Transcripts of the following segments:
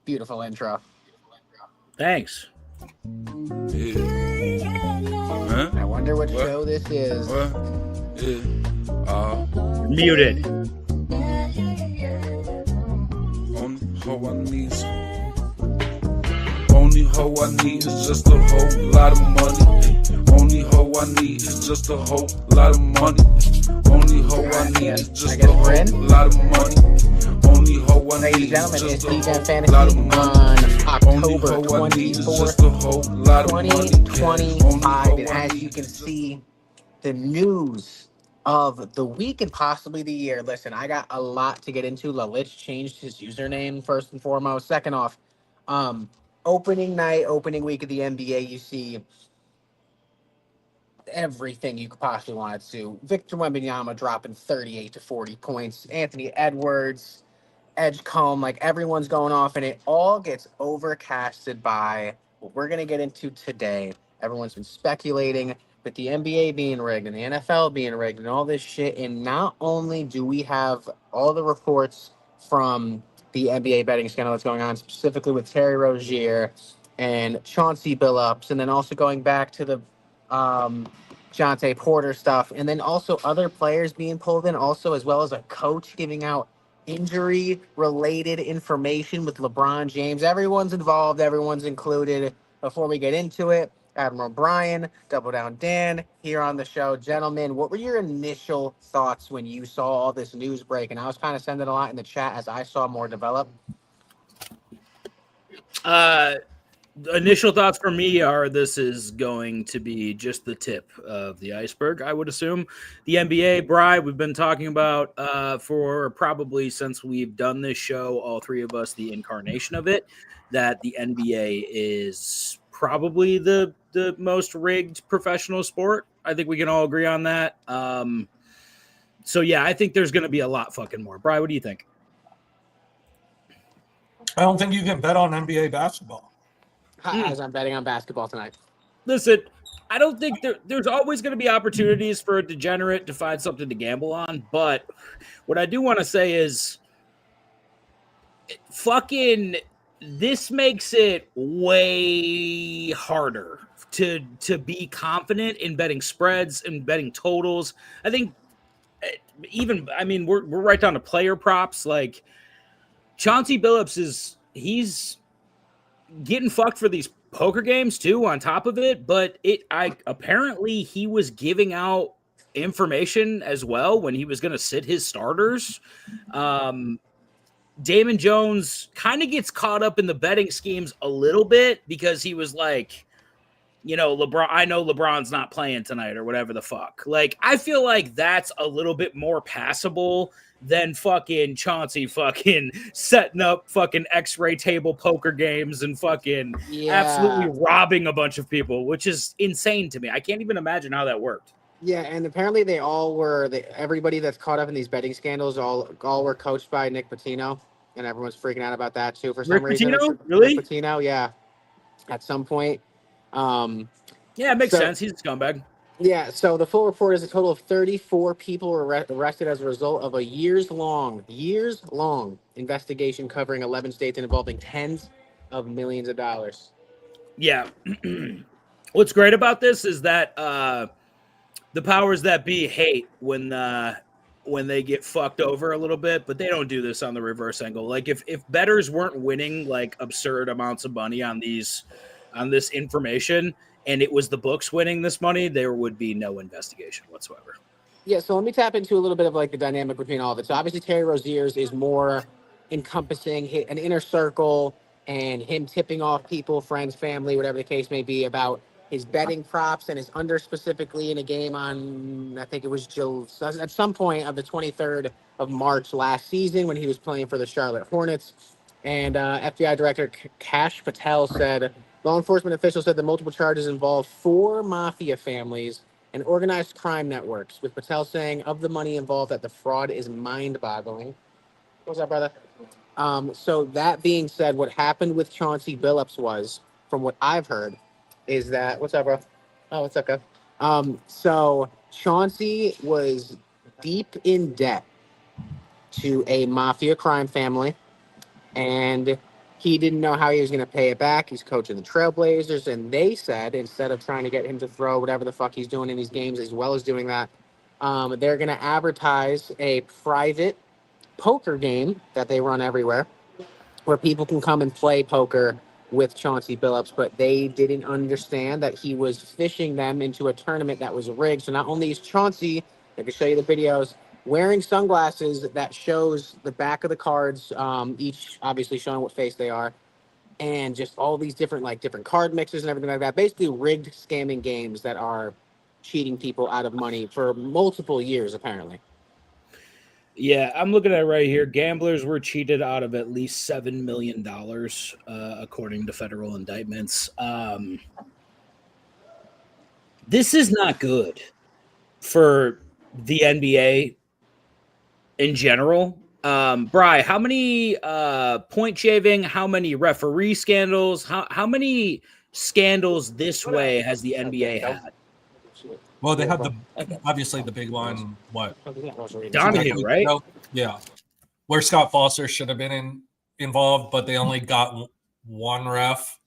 Beautiful intro. Thanks. Yeah. Huh? I wonder what show this is. What? Yeah. Muted. Only hoe I need. Only hoe I need is just a whole lot of money. Only hoe I need is just a whole lot of money. Only hoe I need is just a whole lot of money. Only hoe I Ladies need and gentlemen, is it's just a Degen whole Fantasy lot of money. on Only October hoe I need is 24th, just a whole lot of money. 2025. And as you can see, the news of the week and possibly the year. Listen, I got a lot to get into. Lalich changed his username first and foremost. Second off, opening night, opening week of the NBA, you see everything you could possibly want to. Victor Wembanyama dropping 38 to 40 points. Anthony Edwards, Edgecombe, like everyone's going off, and it all gets overcasted by what we're going to get into today. Everyone's been speculating with the NBA being rigged and the NFL being rigged and all this shit. And not only do we have all the reports from the NBA betting scandal that's going on, specifically with Terry Rozier and Chauncey Billups, and then also going back to the Jonte Porter stuff, and then also other players being pulled in, also as well as a coach giving out injury related information with LeBron James. Everyone's involved, everyone's included. Before we get into it, Admiral Brian, Double Down Dan here on the show. Gentlemen, what were your initial thoughts when you saw all this news break? And I was kind of sending a lot in the chat as I saw more develop. Initial thoughts for me are this is going to be just the tip of the iceberg, I would assume. The NBA, Bri, we've been talking about for probably since we've done this show, all three of us, the incarnation of it, that the NBA is probably the most rigged professional sport. I think we can all agree on that. So, yeah, I think there's going to be a lot fucking more. Bri, what do you think? I don't think you can bet on NBA basketball. As I'm betting on basketball tonight. Listen, I don't think there's always going to be opportunities for a degenerate to find something to gamble on. But what I do want to say is fucking this makes it way harder to be confident in betting spreads and betting totals. I think we're right down to player props. Like Chauncey Billups he's getting fucked for these poker games too on top of it, but apparently he was giving out information as well when he was going to sit his starters. Damon Jones kind of gets caught up in the betting schemes a little bit because he was like, LeBron, I know LeBron's not playing tonight or whatever the fuck. Like, I feel like that's a little bit more passable than fucking Chauncey fucking setting up fucking X-ray table poker games and fucking absolutely robbing a bunch of people, which is insane to me. I can't even imagine how that worked. Yeah, and apparently they all were. Everybody that's caught up in these betting scandals all were coached by Nick Pitino, and everyone's freaking out about that too for some reason. Pitino? Really? Nick Pitino, yeah. At some point. Yeah, it makes sense. He's a scumbag. Yeah, so the full report is a total of 34 people were arrested as a result of a years-long investigation covering 11 states and involving tens of millions of dollars. Yeah. What's great about this is that the powers that be hate when they get fucked over a little bit, but they don't do this on the reverse angle. Like if bettors weren't winning like absurd amounts of money on this information, and it was the books winning this money, there would be no investigation whatsoever. Yeah, so let me tap into a little bit of like the dynamic between all of it. So obviously Terry Rozier's is more encompassing an inner circle and him tipping off people, friends, family, whatever the case may be, about his betting props and his under specifically in a game on, I think it was at some point of the 23rd of March last season when he was playing for the Charlotte Hornets. And FBI Director Kash Patel said, law enforcement officials said the multiple charges involved 4 mafia families and organized crime networks, with Patel saying of the money involved that the fraud is mind-boggling. What's up, brother? So that being said, what happened with Chauncey Billups was, from what I've heard, is that... What's up, bro? Oh, what's up, guys? So Chauncey was deep in debt to a mafia crime family, and He didn't know how he was going to pay it back. He's coaching the Trailblazers, and they said instead of trying to get him to throw whatever the fuck he's doing in these games, as well as doing that, they're going to advertise a private poker game that they run everywhere, where people can come and play poker with Chauncey Billups, but they didn't understand that he was fishing them into a tournament that was rigged. So not only is Chauncey, I can show you the videos, wearing sunglasses that shows the back of the cards, each obviously showing what face they are, and just all these different card mixes and everything like that. Basically rigged scamming games that are cheating people out of money for multiple years, apparently. Yeah, I'm looking at it right here. Gamblers were cheated out of at least $7 million, according to federal indictments. This is not good for the NBA in general. Bri, how many point shaving, how many referee scandals, how many scandals this way has the NBA had? Well, they had obviously the big one. What? Donahue, right? Yeah, where Scott Foster should have been involved, but they only got one ref.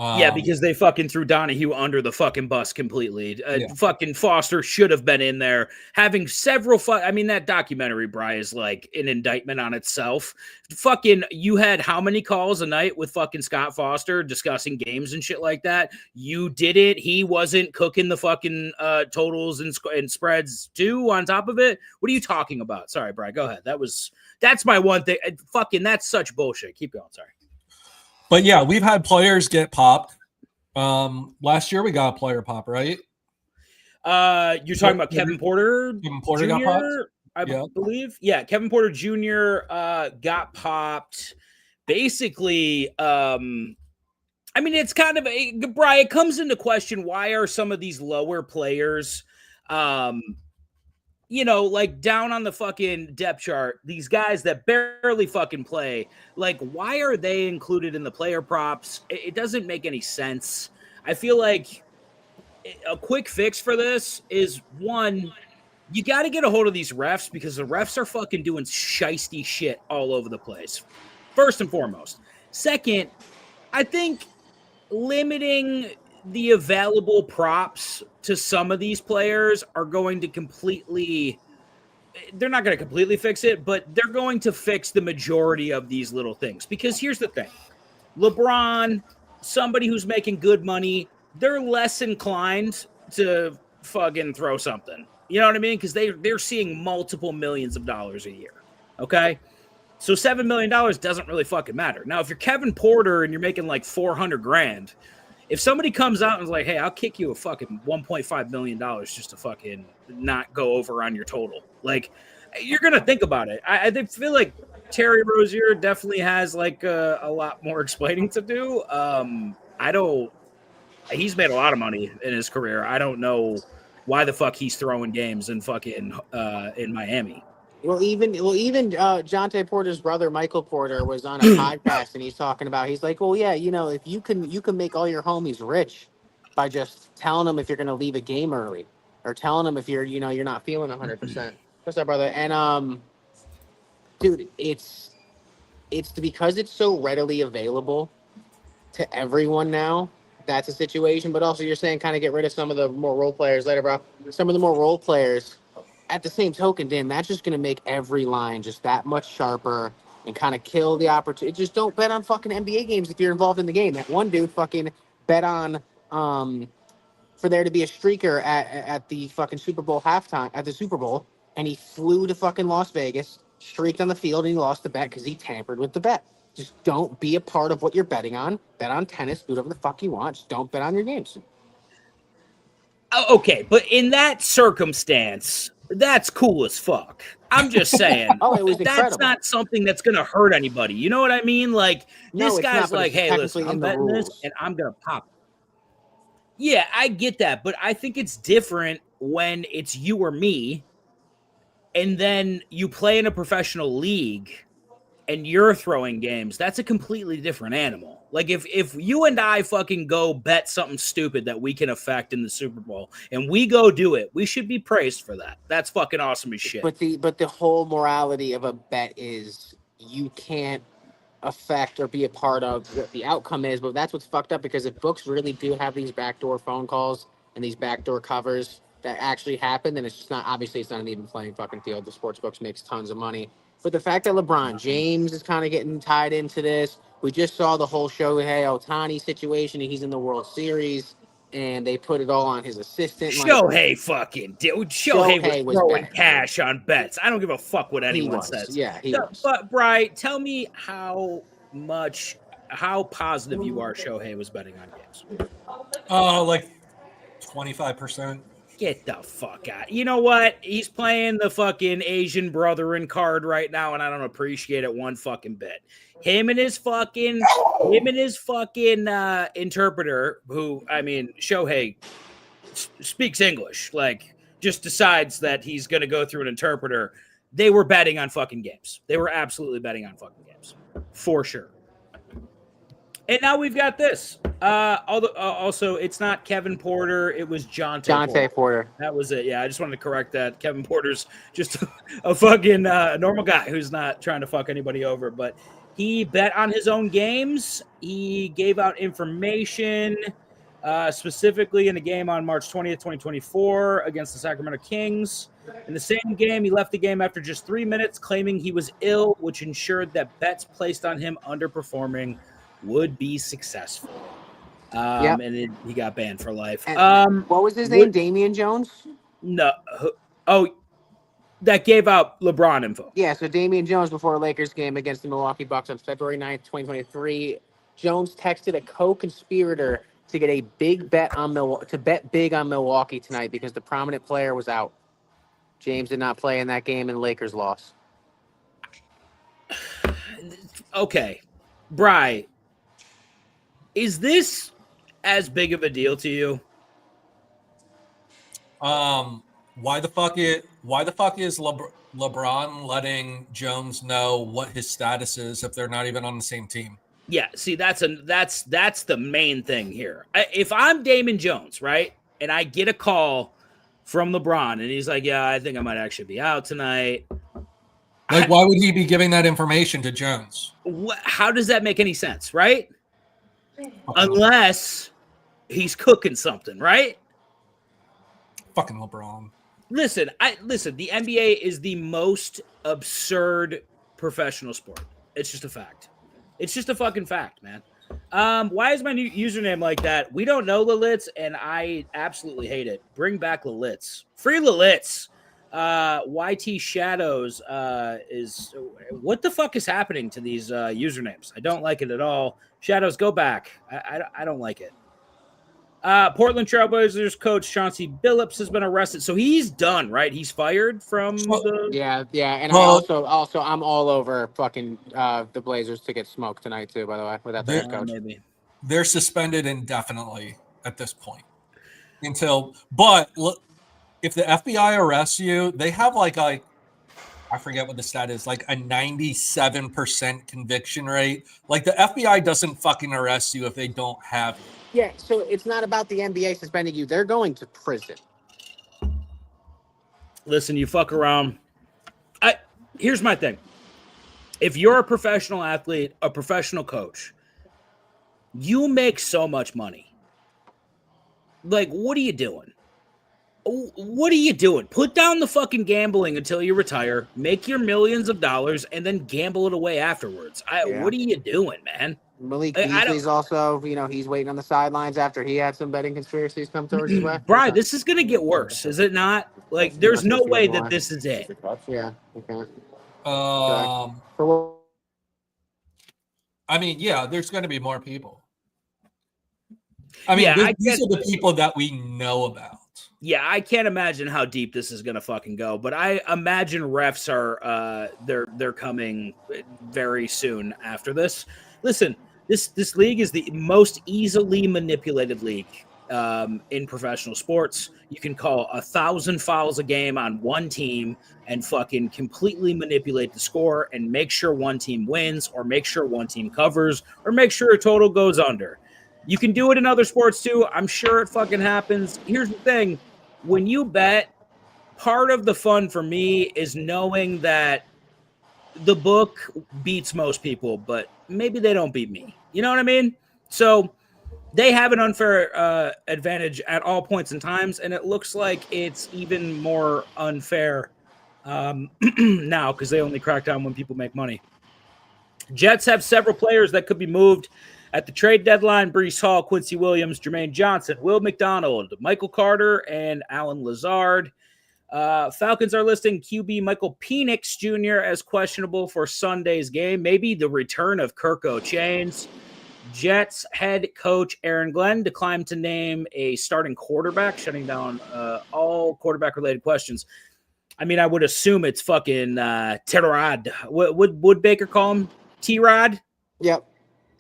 Yeah, because they fucking threw Donahue under the fucking bus completely. Fucking Foster should have been in there. Having several I mean, that documentary, Bri, is like an indictment on itself. Fucking, you had how many calls a night with fucking Scott Foster discussing games and shit like that? You didn't. He wasn't cooking the fucking totals and spreads too on top of it. What are you talking about? Sorry, Bri, go ahead. That's my one thing. Fucking, that's such bullshit. Keep going. Sorry. But yeah, we've had players get popped. Last year we got a player pop, right? You're talking about Kevin Porter? Kevin Porter Jr., got popped? I believe. Yeah, Kevin Porter Jr. Got popped. Basically, I mean, it's kind of Brian, it comes into question, why are some of these lower players like down on the fucking depth chart, these guys that barely fucking play, like, why are they included in the player props? It doesn't make any sense. I feel like a quick fix for this is, one, you got to get a hold of these refs, because the refs are fucking doing shiesty shit all over the place. First and foremost. Second, I think limiting the available props to some of these players are going to they're not going to completely fix it, but they're going to fix the majority of these little things. Because here's the thing. LeBron, somebody who's making good money, they're less inclined to fucking throw something. You know what I mean? Because they're seeing multiple millions of dollars a year. Okay? So $7 million doesn't really fucking matter. Now, if you're Kevin Porter and you're making like $400,000, if somebody comes out and is like, hey, I'll kick you a fucking $1.5 million just to fucking not go over on your total, like, you're going to think about it. I feel like Terry Rozier definitely has like a lot more explaining to do. He's made a lot of money in his career. I don't know why the fuck he's throwing games in fucking in Miami. Well, even Jonte Porter's brother, Michael Porter, was on a podcast, and he's talking about, he's like, well, yeah, if you can make all your homies rich by just telling them if you're going to leave a game early, or telling them if you're not feeling 100%. What's up, brother? And dude, it's because it's so readily available to everyone now. That's a situation, but also you're saying kind of get rid of some of the more role players later, bro. Some of the more role players. At the same token, Dan, that's just going to make every line just that much sharper and kind of kill the opportunity. Just don't bet on fucking NBA games if you're involved in the game. That one dude fucking bet on for there to be a streaker at the fucking Super Bowl halftime, at the Super Bowl, and he flew to fucking Las Vegas, streaked on the field, and he lost the bet because he tampered with the bet. Just don't be a part of what you're betting on. Bet on tennis, do whatever the fuck you want. Just don't bet on your games. Okay, but in that circumstance, that's cool as fuck. I'm just saying. Oh, it was incredible. That's not something that's going to hurt anybody. You know what I mean? Like, No, this it's guy's not, like, hey, listen, I'm betting this rules. and I'm going to pop it. Yeah, I get that. But I think it's different when it's you or me, and then you play in a professional league and you're throwing games. That's a completely different animal. Like, if you and I fucking go bet something stupid that we can affect in the Super Bowl, and we go do it, we should be praised for that. That's fucking awesome as shit. But the whole morality of a bet is you can't affect or be a part of what the outcome is. But that's what's fucked up, because if books really do have these backdoor phone calls and these backdoor covers that actually happen, then it's just not, obviously it's not an even playing fucking field. The sports books makes tons of money. But the fact that LeBron James is kind of getting tied into this, we just saw the whole Shohei Ohtani situation, and he's in the World Series, and they put it all on his assistant. Shohei fucking dude. Shohei was throwing cash on bets. I don't give a fuck what anyone says. Yeah, he was. But Bri, tell me how positive you are Shohei was betting on games. Like 25%. Get the fuck out. You know what? He's playing the fucking Asian brethren card right now, and I don't appreciate it one fucking bit. Him and his fucking interpreter, who, I mean, Shohei speaks English, like, just decides that he's going to go through an interpreter. They were betting on fucking games. They were absolutely betting on fucking games. For sure. And now we've got this. Also, it's not Kevin Porter. It was Jonte Porter. That was it. Yeah, I just wanted to correct that. Kevin Porter's just a fucking normal guy who's not trying to fuck anybody over. But he bet on his own games. He gave out information, specifically in a game on March 20th, 2024 against the Sacramento Kings. In the same game, he left the game after just 3 minutes, claiming he was ill, which ensured that bets placed on him underperforming would be successful. And then he got banned for life. What was his name? Damian Jones? No. That gave out LeBron info. Yeah, so Damian Jones before a Lakers game against the Milwaukee Bucks on February 9th, 2023. Jones texted a co-conspirator to get a big bet on to bet big on Milwaukee tonight because the prominent player was out. James did not play in that game, and Lakers lost. Okay. Bri, is this as big of a deal to you? Why the fuck is LeBron letting Jones know what his status is if they're not even on the same team? Yeah, see, that's the main thing here. If I'm Damon Jones, right, and I get a call from LeBron, and he's like, "Yeah, I think I might actually be out tonight." Like, why would he be giving that information to Jones? How does that make any sense, right? Unless he's cooking something, right? Fucking LeBron. Listen, the NBA is the most absurd professional sport. It's just a fact. It's just a fucking fact, man. Why is my new username like that? We don't know Lilitz, and I absolutely hate it. Bring back Lilitz. Free Lilitz. YT Shadows is what the fuck is happening to these usernames? I don't like it at all. Shadows, go back. I don't like it. Portland Trailblazers coach Chauncey Billups has been arrested, so he's done, right? He's fired from the and I also I'm all over fucking the Blazers to get smoked tonight too. By the way, without the head coach, maybe they're suspended indefinitely at this point but look. If the FBI arrests you, they have like I forget what the stat is, like a 97% conviction rate. Like the FBI doesn't fucking arrest you if they don't have you. Yeah, so it's not about the NBA suspending you. They're going to prison. Listen, you fuck around. Here's my thing. If you're a professional athlete, a professional coach, you make so much money. Like, what are you doing? What are you doing? Put down the fucking gambling until you retire, make your millions of dollars, and then gamble it away afterwards. What are you doing, man? Malik Beasley's also, he's waiting on the sidelines after he had some betting conspiracies come towards his way. Brian, this is going to get worse, is it not? Like, there's no way that this is it. Yeah. Okay. I mean, yeah, there's going to be more people. I mean, these are the people that we know about. Yeah, I can't imagine how deep this is going to fucking go, but I imagine refs are they're coming very soon after this. Listen, this league is the most easily manipulated league in professional sports. You can call 1,000 fouls a game on one team and fucking completely manipulate the score and make sure one team wins or make sure one team covers or make sure a total goes under. You can do it in other sports too. I'm sure it fucking happens. Here's the thing. When you bet, part of the fun for me is knowing that the book beats most people, but maybe they don't beat me. You know what I mean? So they have an unfair advantage at all points in times, and it looks like it's even more unfair now because they only crack down when people make money. Jets have several players that could be moved at the trade deadline: Breece Hall, Quincy Williams, Jermaine Johnson, Will McDonald, Michael Carter, and Alan Lazard. Falcons are listing QB Michael Penix Jr. as questionable for Sunday's game. Maybe the return of Kirk O'Chains. Jets head coach Aaron Glenn declined to name a starting quarterback, shutting down all quarterback-related questions. I mean, I would assume it's fucking Tyrod. What would Baker call him? T-Rod? Yep.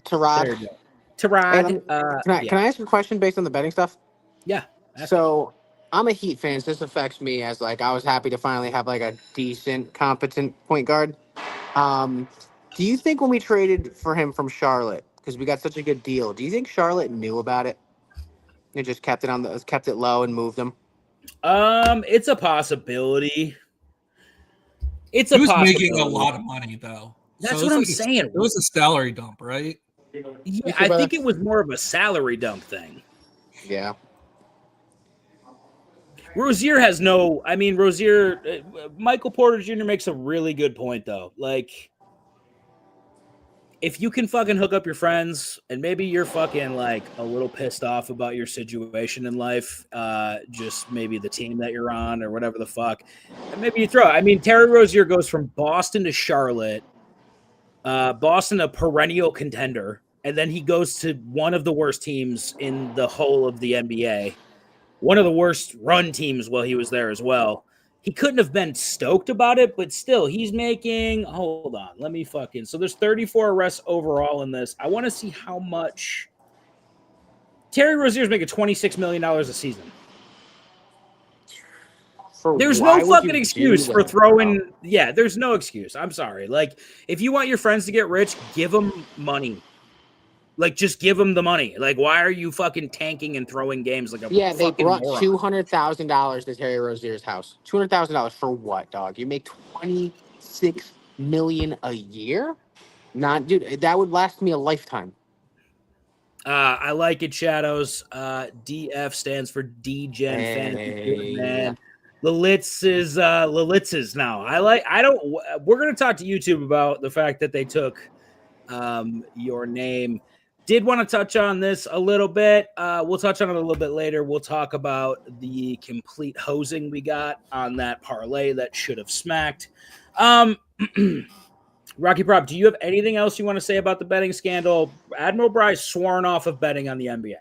Tyrod. Tyrod. Hey, can I ask you a question based on the betting stuff? Yeah. So I'm a Heat fan, so this affects me as like I was happy to finally have like a decent, competent point guard. Do you think when we traded for him from Charlotte, because we got such a good deal, do you think Charlotte knew about it? They just kept it low and moved him. It's a possibility. He was making a lot of money though. That's what I'm saying. It was a salary dump, right? Yeah, I think it was more of a salary dump thing. Yeah. Rozier has no. I mean, Michael Porter Jr. makes a really good point though. Like, if you can fucking hook up your friends and maybe you're fucking like a little pissed off about your situation in life, just maybe the team that you're on or whatever the fuck, and maybe you throw it. I mean, Terry Rozier goes from Boston to Charlotte, Boston a perennial contender, and then he goes to one of the worst teams in the whole of the NBA, one of the worst run teams while he was there as well. He couldn't have been stoked about it, but still, he's making. Hold on, let me fucking. So there's 34 arrests overall in this. I want to see how much. Terry Rozier's making $26 million a season. There's no fucking excuse for throwing. Yeah, there's no excuse. I'm sorry. Like, if you want your friends to get rich, give them money. Like, just give them the money. Like, why are you fucking tanking and throwing games like a they brought $200,000 to Terry Rozier's house. $200,000 for what, dog? You make $26 million a year? Dude, that would last me a lifetime. I like it, Shadows. DF stands for Degen Fantasy, man. Lalitz is now. We're gonna talk to YouTube about the fact that they took your name. Did want to touch on this a little bit. We'll touch on it a little bit later. We'll talk about the complete hosing we got on that parlay that should have smacked. Rocky Prop, do you have anything else you want to say about the betting scandal? Admiral Bryce sworn off of betting on the NBA.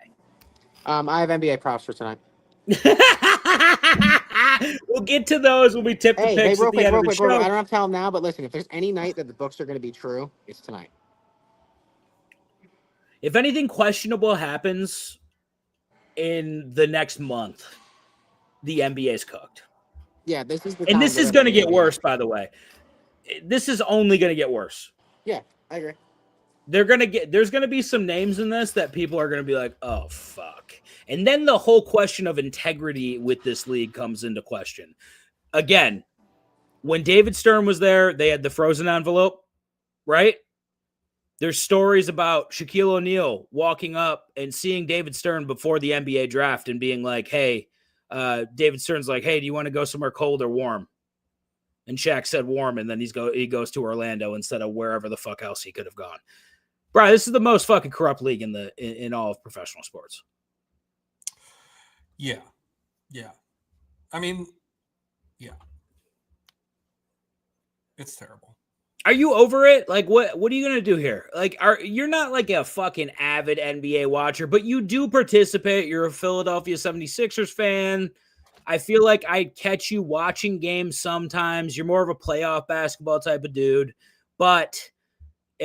I have NBA props for tonight. We'll get to those when we tip the picks at the end of the show. I don't have to tell them now, but listen, if there's any night that the books are going to be true, it's tonight. If anything questionable happens in the next month, the NBA is cooked. Yeah, this is the and this is going to get worse, by the way. This is only going to get worse. Yeah, I agree. There's going to be some names in this that people are going to be like, oh, fuck. And then the whole question of integrity with this league comes into question. Again, when David Stern was there, they had the frozen envelope, right? There's stories about Shaquille O'Neal walking up and seeing David Stern before the NBA draft and being like, hey, David Stern's like, hey, do you want to go somewhere cold or warm? And Shaq said warm, and then he goes to Orlando instead of wherever the fuck else he could have gone. Bro, this is the most fucking corrupt league in all of professional sports. Yeah. I mean, yeah. It's terrible. Are you over it? Like, what are you gonna do here? Like, you're not like a fucking avid NBA watcher, but you do participate. You're a Philadelphia 76ers fan. I feel like I catch you watching games sometimes. You're more of a playoff basketball type of dude. But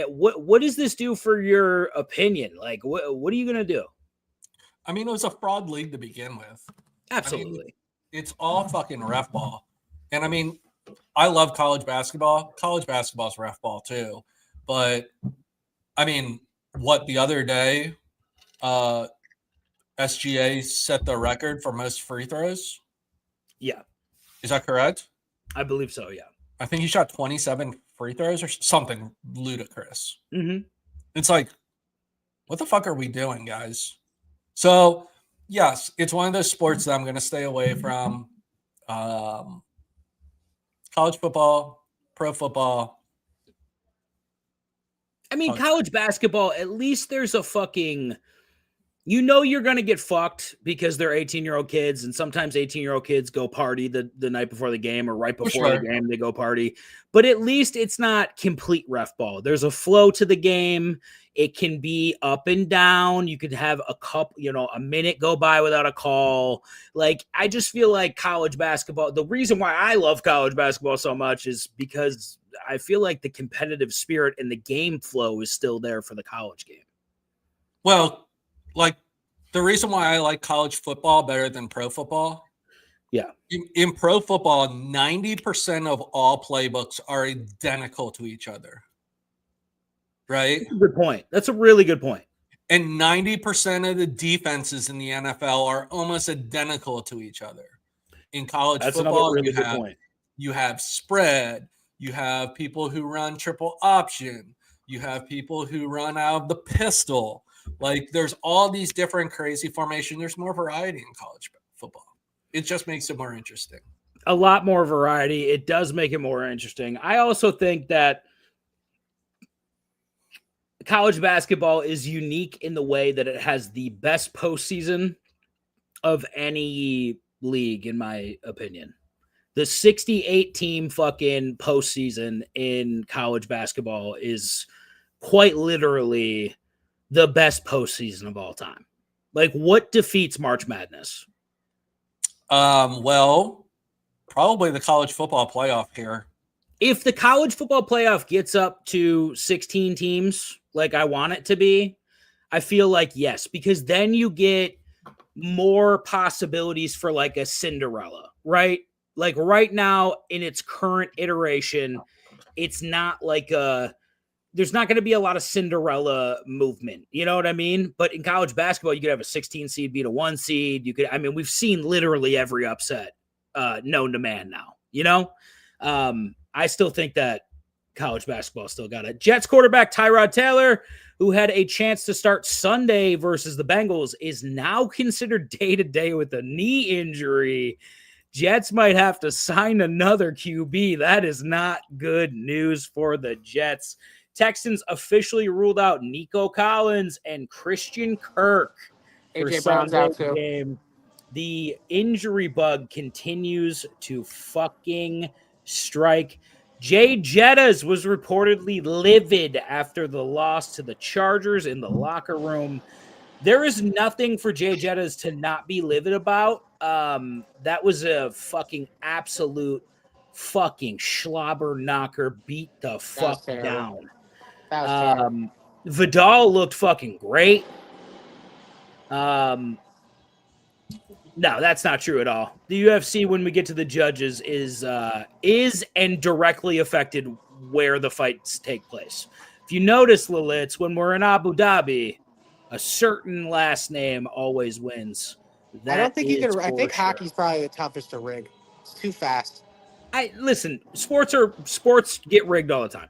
what does this do for your opinion? Like, what are you gonna do? I mean, it was a fraud league to begin with. Absolutely. I mean, it's all fucking ref ball. And I mean, I love college basketball. College basketball is ref ball too. But I mean, the other day, SGA set the record for most free throws. Yeah. Is that correct? I believe so, yeah. I think he shot 27 free throws or something ludicrous. Mm-hmm. It's like, what the fuck are we doing, guys? So, yes, it's one of those sports that I'm going to stay away from. College football, pro football. I mean, college basketball, at least there's a fucking, you're going to get fucked because they're 18-year-old kids, and sometimes 18-year-old kids go party the night before the game or right before the game, they go party. But at least it's not complete ref ball. There's a flow to the game. It can be up and down. You could have a minute go by without a call. Like, I just feel like college basketball, the reason why I love college basketball so much is because I feel like the competitive spirit and the game flow is still there for the college game. Well, like the reason why I like college football better than pro football. Yeah. In pro football, 90% of all playbooks are identical to each other. Right? That's a good point. That's a really good point. And 90% of the defenses in the NFL are almost identical to each other. In college football, you have spread. You have people who run triple option. You have people who run out of the pistol. Like, there's all these different crazy formations. There's more variety in college football. It just makes it more interesting. A lot more variety. It does make it more interesting. I also think that college basketball is unique in the way that it has the best postseason of any league, in my opinion. The 68-team fucking postseason in college basketball is quite literally the best postseason of all time. Like, what defeats March Madness? Well, probably the college football playoff here. If the college football playoff gets up to 16 teams, like I want it to be, I feel like yes, because then you get more possibilities for like a Cinderella, right? Like right now in its current iteration, it's not like there's not going to be a lot of Cinderella movement. You know what I mean? But in college basketball, you could have a 16 seed beat a 1 seed. We've seen literally every upset known to man now, you know? I still think that college basketball still got it. Jets quarterback Tyrod Taylor, who had a chance to start Sunday versus the Bengals, is now considered day-to-day with a knee injury. Jets might have to sign another QB. That is not good news for the Jets. Texans officially ruled out Nico Collins and Christian Kirk for AJ Brown's out too. Game. The injury bug continues to fucking strike. Jay Jettas was reportedly livid after the loss to the Chargers in the locker room. There is nothing for Jay Jettas to not be livid about. That was a fucking absolute fucking slobber knocker. Beat the fuck down. Vidal looked fucking great. No, that's not true at all. The UFC, when we get to the judges, is and directly affected where the fights take place. If you notice, Lilith, when we're in Abu Dhabi, a certain last name always wins. I don't think you can. I think hockey's probably the toughest to rig. It's too fast. Listen. Sports get rigged all the time.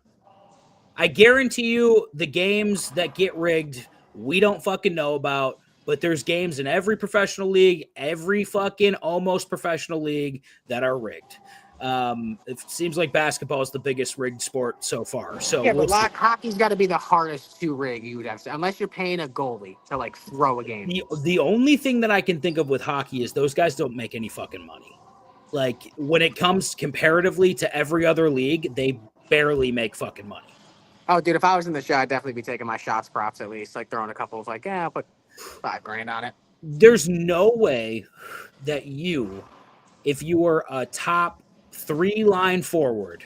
I guarantee you, the games that get rigged, we don't fucking know about. But there's games in every professional league, every fucking almost professional league that are rigged. It seems like basketball is the biggest rigged sport so far. So yeah, but hockey's got to be the hardest to rig. You would have to, unless you're paying a goalie to like throw a game. The only thing that I can think of with hockey is those guys don't make any fucking money. Like when it comes comparatively to every other league, they barely make fucking money. Oh, dude, if I was in the show, I'd definitely be taking my shots props at least, like throwing a couple of like, yeah, I'll put $5,000 on it. There's no way that if you were a top 3-line forward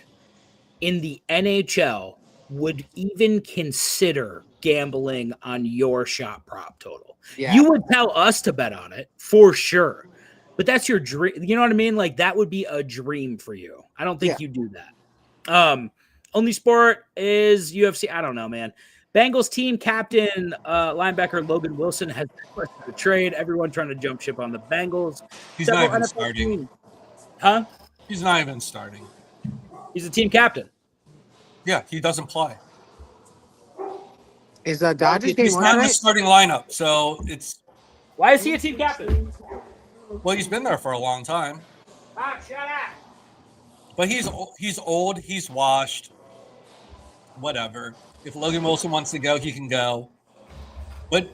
in the NHL, would even consider gambling on your shot prop total. Yeah. You would tell us to bet on it for sure, but that's your dream. You know what I mean? Like that would be a dream for you. I don't think you do that. Only sport is UFC. I don't know, man. Bengals team captain, linebacker Logan Wilson has requested a trade. Everyone trying to jump ship on the Bengals. He's not even starting. Huh? He's not even starting. He's the team captain. Yeah, he doesn't play. Is the Dodgers game He's on not in the tonight? starting lineup, so it's. Why is he a team captain? Well, he's been there for a long time. Shut up. But he's old. He's washed. Whatever. If Logan Wilson wants to go, he can go. But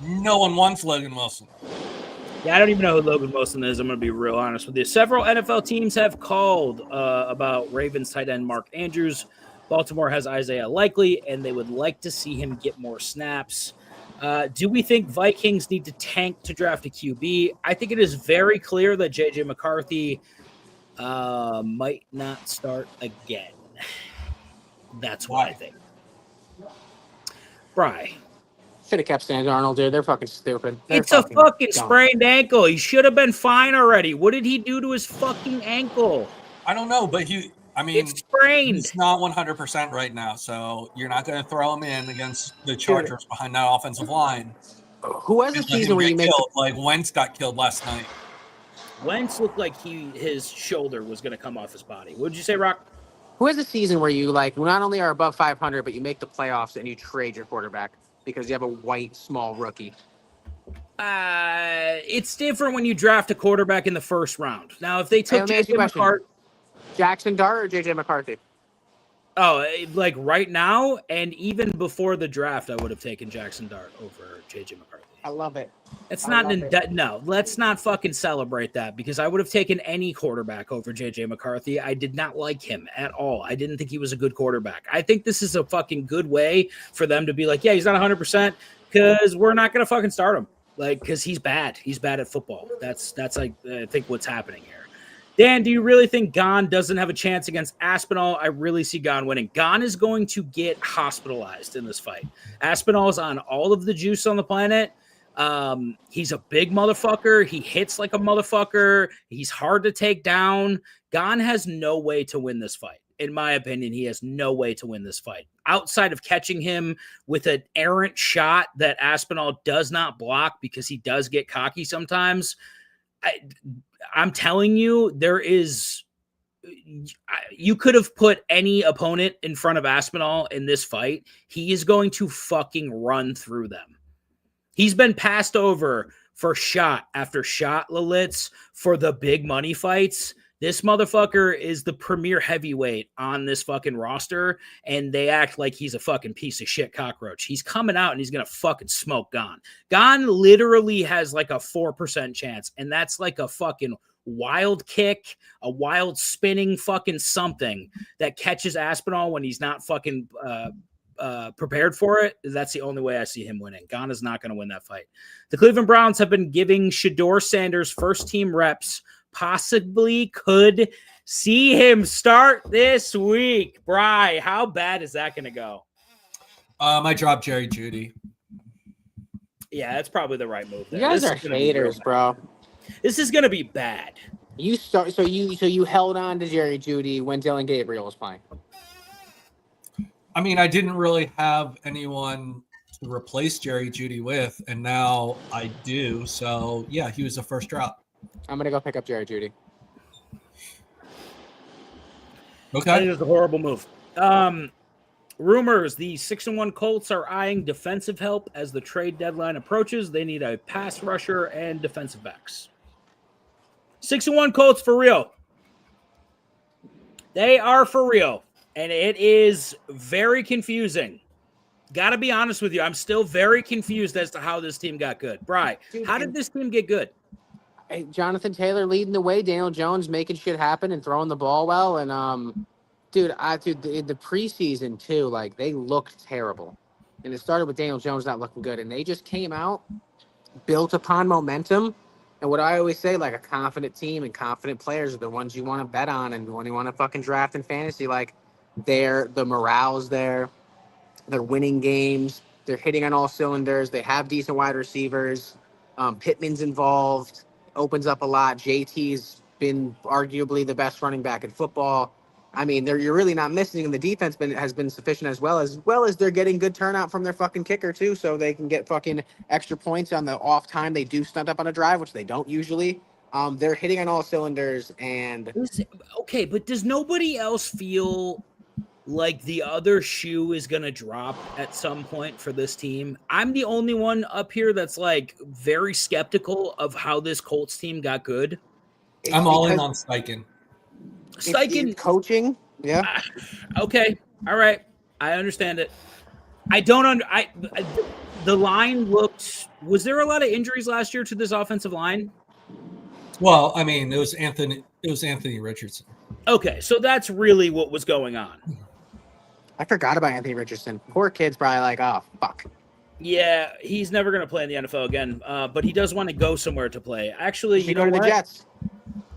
no one wants Logan Wilson. Yeah, I don't even know who Logan Wilson is. I'm going to be real honest with you. Several NFL teams have called about Ravens tight end Mark Andrews. Baltimore has Isaiah Likely, and they would like to see him get more snaps. Do we think Vikings need to tank to draft a QB? I think it is very clear that J.J. McCarthy might not start again. That's what I think. Bri. Should have kept Sam Arnold, dude. They're fucking stupid. It's a fucking sprained ankle. He should have been fine already. What did he do to his fucking ankle? I don't know, but it's sprained. He's not 100% right now, so you're not going to throw him in against the Chargers behind that offensive line. Who has a season where you make like Wentz got killed last night? Wentz looked like his shoulder was going to come off his body. What did you say, Rock? Who has a season where you not only are above 500, but you make the playoffs and you trade your quarterback because you have a white small rookie? It's different when you draft a quarterback in the first round. Now, if they took J.J. McCarthy, Jackson Dart or J.J. McCarthy? Oh, like right now, and even before the draft, I would have taken Jackson Dart over J.J. McCarthy. I love it. No, let's not fucking celebrate that because I would have taken any quarterback over J.J. McCarthy. I did not like him at all. I didn't think he was a good quarterback. I think this is a fucking good way for them to be like, yeah, he's not 100% because we're not going to fucking start him. Like, because he's bad. He's bad at football. That's like, I think what's happening here. Dan, do you really think Gon doesn't have a chance against Aspinall? I really see Gon winning. Gon is going to get hospitalized in this fight. Aspinall is on all of the juice on the planet. He's a big motherfucker. He hits like a motherfucker. He's hard to take down. Gon has no way to win this fight. In my opinion, he has no way to win this fight. Outside of catching him with an errant shot that Aspinall does not block because he does get cocky sometimes, I'm telling you, you could have put any opponent in front of Aspinall in this fight. He is going to fucking run through them. He's been passed over for shot after shot, Lalitz, for the big money fights. This motherfucker is the premier heavyweight on this fucking roster, and they act like he's a fucking piece of shit cockroach. He's coming out, and he's going to fucking smoke Gon. Gon literally has like a 4% chance, and that's like a fucking wild kick, a wild spinning fucking something that catches Aspinall when he's not fucking prepared for it. That's the only way I see him winning. Gon is not going to win that fight. The Cleveland Browns have been giving Shedeur Sanders first team reps. Possibly could see him start this week. Bri, how bad is that going to go? I dropped Jerry Jeudy. Yeah, that's probably the right move. You guys are haters, bro. This is going to be bad. So you held on to Jerry Jeudy when Dylan Gabriel was playing. I mean, I didn't really have anyone to replace Jerry Jeudy with, and now I do. So yeah, he was the first drop. I'm gonna go pick up Jerry Jeudy. Okay, I think it's a horrible move. Rumors: the 6-1 Colts are eyeing defensive help as the trade deadline approaches. They need a pass rusher and defensive backs. 6-1 Colts for real. They are for real, and it is very confusing. Got to be honest with you, I'm still very confused as to how this team got good. Bri, how did this team get good? Hey, Jonathan Taylor leading the way, Daniel Jones making shit happen and throwing the ball well, and in the preseason too, like they looked terrible, and it started with Daniel Jones not looking good, and they just came out, built upon momentum, and what I always say, like a confident team and confident players are the ones you want to bet on and the one you want to fucking draft in fantasy. Like the morale's there, they're winning games, they're hitting on all cylinders, they have decent wide receivers, Pittman's involved. Opens up a lot. JT's been arguably the best running back in football. I mean, you're really not missing, and the defense has been sufficient as well as they're getting good turnout from their fucking kicker too, so they can get fucking extra points on the off time they do stunt up on a drive, which they don't usually. They're hitting on all cylinders, and okay, but does nobody else feel like the other shoe is going to drop at some point for this team. I'm the only one up here that's like very skeptical of how this Colts team got good. I'm all in on Steichen. It's coaching. Yeah. Okay. All right. I understand it. I don't the line looked, was there a lot of injuries last year to this offensive line? Well, I mean, it was Anthony Richardson. Okay, so that's really what was going on. I forgot about Anthony Richardson. Poor kid's probably like, oh, fuck. Yeah, he's never going to play in the NFL again, but he does want to go somewhere to play. Actually, you know go to what? the Jets.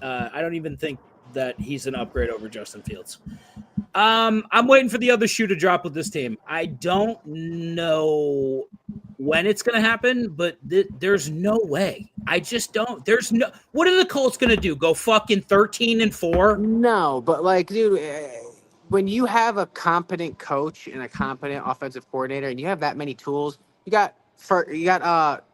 I don't even think that he's an upgrade over Justin Fields. I'm waiting for the other shoe to drop with this team. I don't know when it's going to happen, but there's no way. I just don't. There's no. What are the Colts going to do? Go fucking 13-4? No, but like, dude, when you have a competent coach and a competent offensive coordinator, and you have that many tools, you got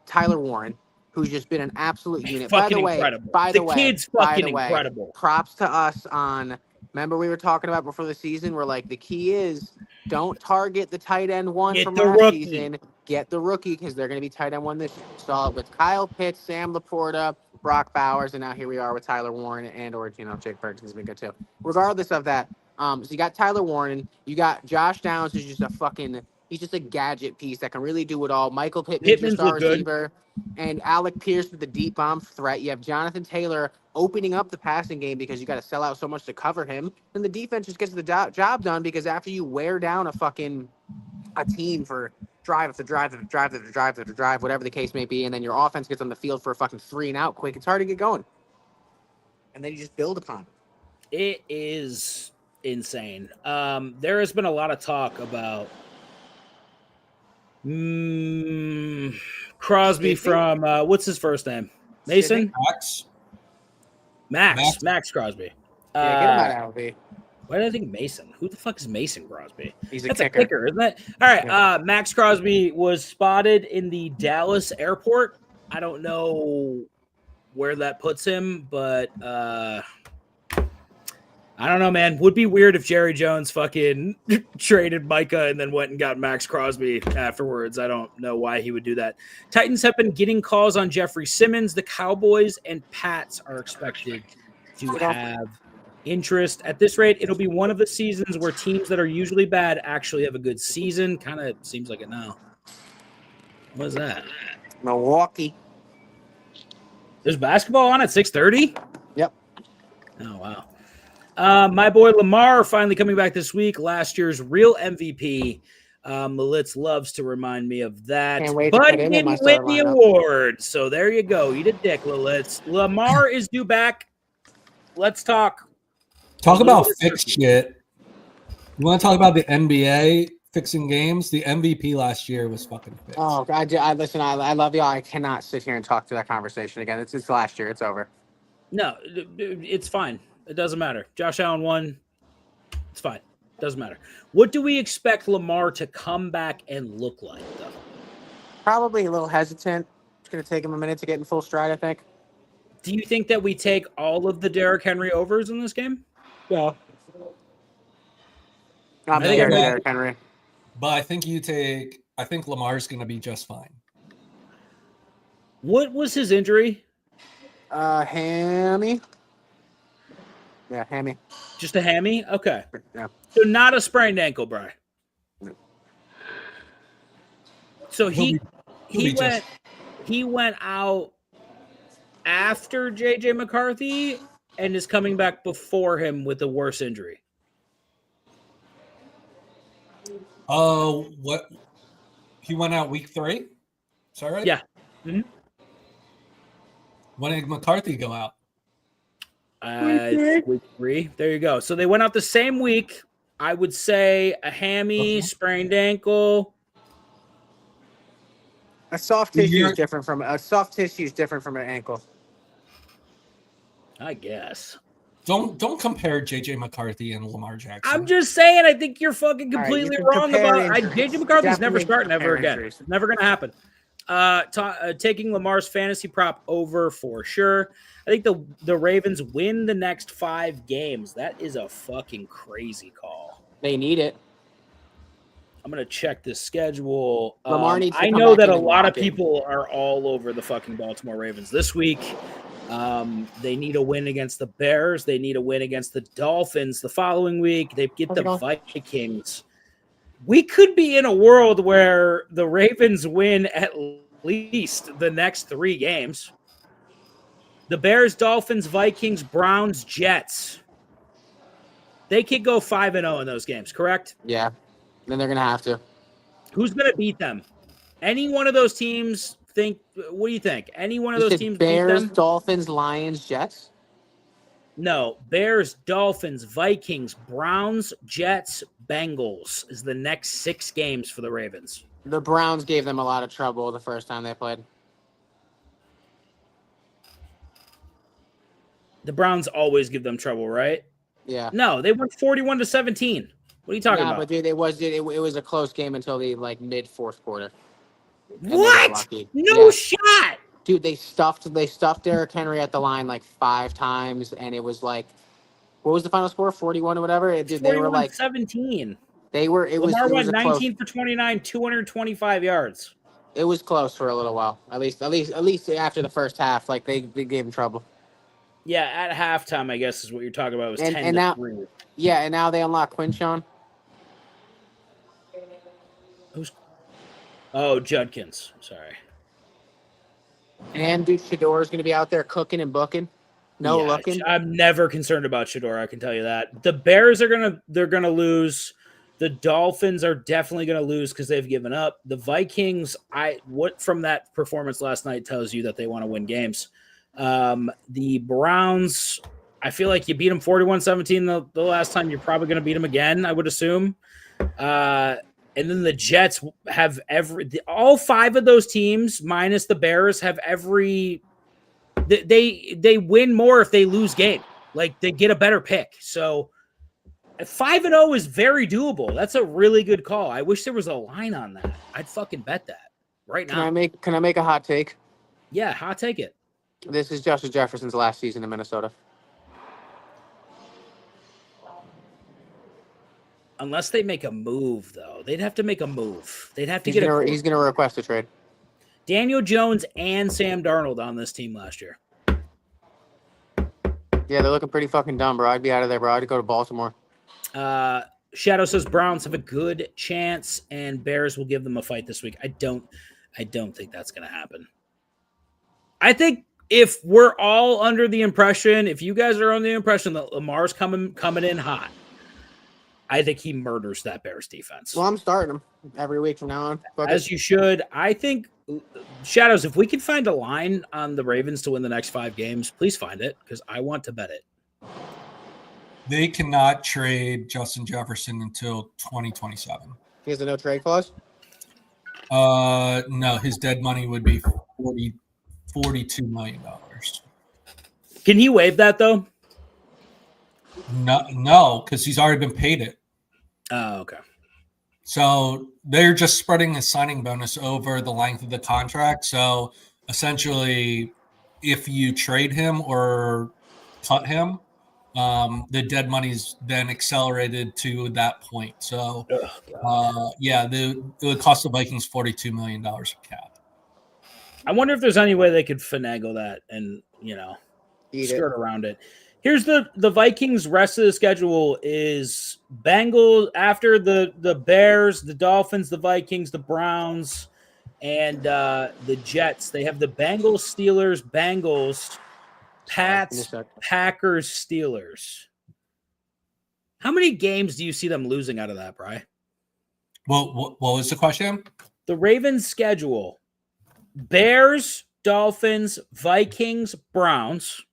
Tyler Warren, who's just been an absolute unit. Fucking incredible. The kid's fucking incredible. Props to us on. Remember we were talking about before the season where like the key is don't target the tight end one from last season. Get the rookie because they're going to be tight end one this year. Saw it with Kyle Pitts, Sam Laporta, Brock Bowers, and now here we are with Tyler Warren or Jake Ferguson's been good too. Regardless of that, so you got Tyler Warren, you got Josh Downs, who's just he's just a gadget piece that can really do it all. Michael Pittman's your star receiver. And Alec Pierce with the deep bomb threat. You have Jonathan Taylor opening up the passing game because you got to sell out so much to cover him. And the defense just gets the job done because after you wear down a team for drive after drive after drive after drive after drive, whatever the case may be, and then your offense gets on the field for a fucking 3-and-out quick, it's hard to get going. And then you just build upon it. It is insane. There has been a lot of talk about Crosby from what's his first name? Mason? Max Crosby. Yeah, get him out of LV. Why did I think Mason? Who the fuck is Mason Crosby? That's a kicker, isn't it? All right. Max Crosby was spotted in the Dallas airport. I don't know where that puts him, but I don't know, man. Would be weird if Jerry Jones fucking traded Micah and then went and got Max Crosby afterwards. I don't know why he would do that. Titans have been getting calls on Jeffrey Simmons. The Cowboys and Pats are expected to have interest. At this rate, it'll be one of the seasons where teams that are usually bad actually have a good season. Kind of seems like it now. What is that? Milwaukee. There's basketball on at 6:30? Yep. Oh, wow. My boy Lamar finally coming back this week. Last year's real MVP. Malitz loves to remind me of that. But didn't win the award. So there you go. Eat a dick, Lalitz. Lamar is due back. Let's talk. Talk about fixed shit. You want to talk about the NBA fixing games? The MVP last year was fucking fixed. Oh, I listen. I love y'all. I cannot sit here and talk to that conversation again. It's last year. It's over. No, it's fine. It doesn't matter. Josh Allen won. It's fine. Doesn't matter. What do we expect Lamar to come back and look like, though? Probably a little hesitant. It's going to take him a minute to get in full stride, I think. Do you think that we take all of the Derrick Henry overs in this game? Yeah. Not Derrick Henry. But I think Lamar's going to be just fine. What was his injury? Hammy. Yeah, hammy. Just a hammy? Okay. Yeah. So not a sprained ankle, Bri. No. So he went out after JJ McCarthy and is coming back before him with a worse injury. Oh, what? He went out week 3? Is that right? Yeah. Mm-hmm. When did McCarthy go out? Week 3. There you go. So they went out the same week. I would say a hammy, sprained ankle. A soft tissue is different from an ankle. I guess. Don't compare JJ McCarthy and Lamar Jackson. I'm just saying. I think you're fucking completely wrong about it. JJ McCarthy's never starting ever again. Injuries. Never going to happen. Taking Lamar's fantasy prop over for sure. I think the Ravens win the next 5 games. That is a fucking crazy call. They need it. I'm going to check the schedule. Lamar needs to I come know back that in a and lot of lock it. people are all over the fucking Baltimore Ravens this week. They need a win against the Bears. They need a win against the Dolphins the following week. They get How's it the going? Vikings. We could be in a world where the Ravens win at least the next 3 games. The Bears, Dolphins, Vikings, Browns, Jets. They could go 5-0 in those games, correct? Yeah. Then they're going to have to. Who's going to beat them? Any one of those teams think – what do you think? Any one of You those said teams Bears, beat them? Dolphins, Lions, Jets? No. Bears, Dolphins, Vikings, Browns, Jets, Bengals is the next 6 games for the Ravens. The Browns gave them a lot of trouble the first time they played. The Browns always give them trouble, right? Yeah. No, they won 41-17. What are you talking about? But dude, it was a close game until the mid fourth quarter. And they got What? lucky. No Yeah. shot. Dude, they stuffed Derrick Henry at the line 5 times, and it was what was the final score? 41 or whatever. Dude, they were 17. It Lamar was went a 19 close. for 29, 225 yards. It was close for a little while. At least after the first half, they gave him trouble. Yeah, at halftime, I guess is what you're talking about. It was 10 now, to 3. Yeah, and now they unlock Quinshawn. Judkins. Sorry. And dude, Shador is going to be out there cooking and booking. Looking. I'm never concerned about Shador, I can tell you that. The Bears are gonna lose. The Dolphins are definitely gonna lose because they've given up. The Vikings, what from that performance last night tells you that they want to win games. The Browns, I feel like you beat them 41-17 the last time. You're probably gonna beat them again, I would assume. And then the Jets have all 5 of those teams minus the Bears have every. They win more if they lose game. They get a better pick. So 5-0 is very doable. That's a really good call. I wish there was a line on that. I'd fucking bet that right now. Can I make a hot take? Yeah, hot take it. This is Justin Jefferson's last season in Minnesota. Unless they make a move, though. They'd have to make a move. They'd have to He's get going to request a trade. Daniel Jones and Sam Darnold on this team last year. Yeah, they're looking pretty fucking dumb, bro. I'd be out of there, bro. I'd go to Baltimore. Shadow says Browns have a good chance and Bears will give them a fight this week. I don't think that's going to happen. I think if we're all under the impression, if you guys are under the impression that Lamar's coming in hot, I think he murders that Bears defense. Well, I'm starting him every week from now on. As you should. I think, Shadows, if we can find a line on the Ravens to win the next 5 games, please find it because I want to bet it. They cannot trade Justin Jefferson until 2027. He has a no trade clause? No, his dead money would be $42 million. Can he waive that, though? No, because he's already been paid it. Oh, okay. So they're just spreading the signing bonus over the length of the contract. So essentially, if you trade him or cut him, the dead money's then accelerated to that point. So, it would cost the Vikings $42 million of cap. I wonder if there's any way they could finagle that and, skirt around it. Here's the Vikings' rest of the schedule is Bengals after the Bears, the Dolphins, the Vikings, the Browns, and the Jets. They have the Bengals, Steelers, Pats, Packers, Steelers. How many games do you see them losing out of that, Bri? Well, what was the question? The Ravens' schedule: Bears, Dolphins, Vikings, Browns,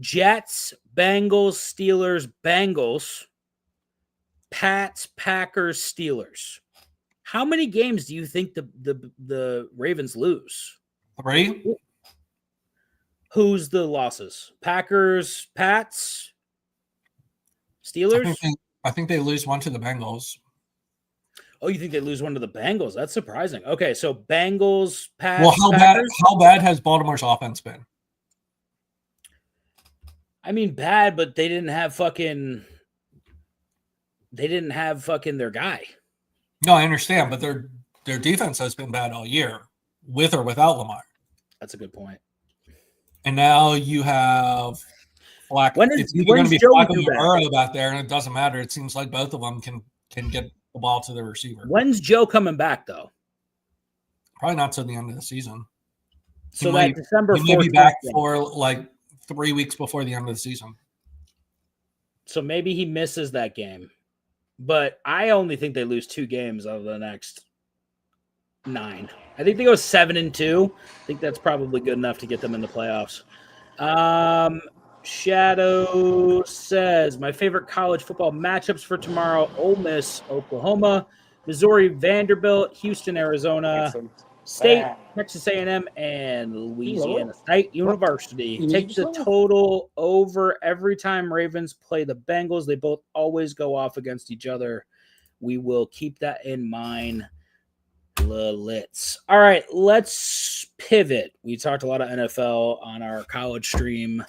Jets, Bengals, Steelers, Bengals, Pats, Packers, Steelers. How many games do you think the Ravens lose? 3. Who's the losses? Packers, Pats, Steelers? I think they lose one to the Bengals. Oh, you think they lose one to the Bengals? That's surprising. Okay, so Bengals, Pats, Well, Packers? how bad has Baltimore's offense been? I mean, bad, but they didn't have fucking they didn't have fucking their guy. No, I understand, but their defense has been bad all year, with or without Lamar. That's a good point. And now you have Flacco. It's either going to be Flacco or Burrow back there, and it doesn't matter. It seems like both of them can get the ball to the receiver. When's Joe coming back, though? Probably not till the end of the season. So that December 4th. He may be back for like 3 weeks before the end of the season. So maybe he misses that game. But I only think they lose 2 games out of the next 9. I think they go 7-2. I think that's probably good enough to get them in the playoffs. Shadow says, my favorite college football matchups for tomorrow: Ole Miss, Oklahoma; Missouri, Vanderbilt; Houston, Arizona State; Texas A&M, and Louisiana State University. Take the total over every time Ravens play the Bengals. They both always go off against each other. We will keep that in mind. Litz. All right, let's pivot. We talked a lot of NFL on our college stream.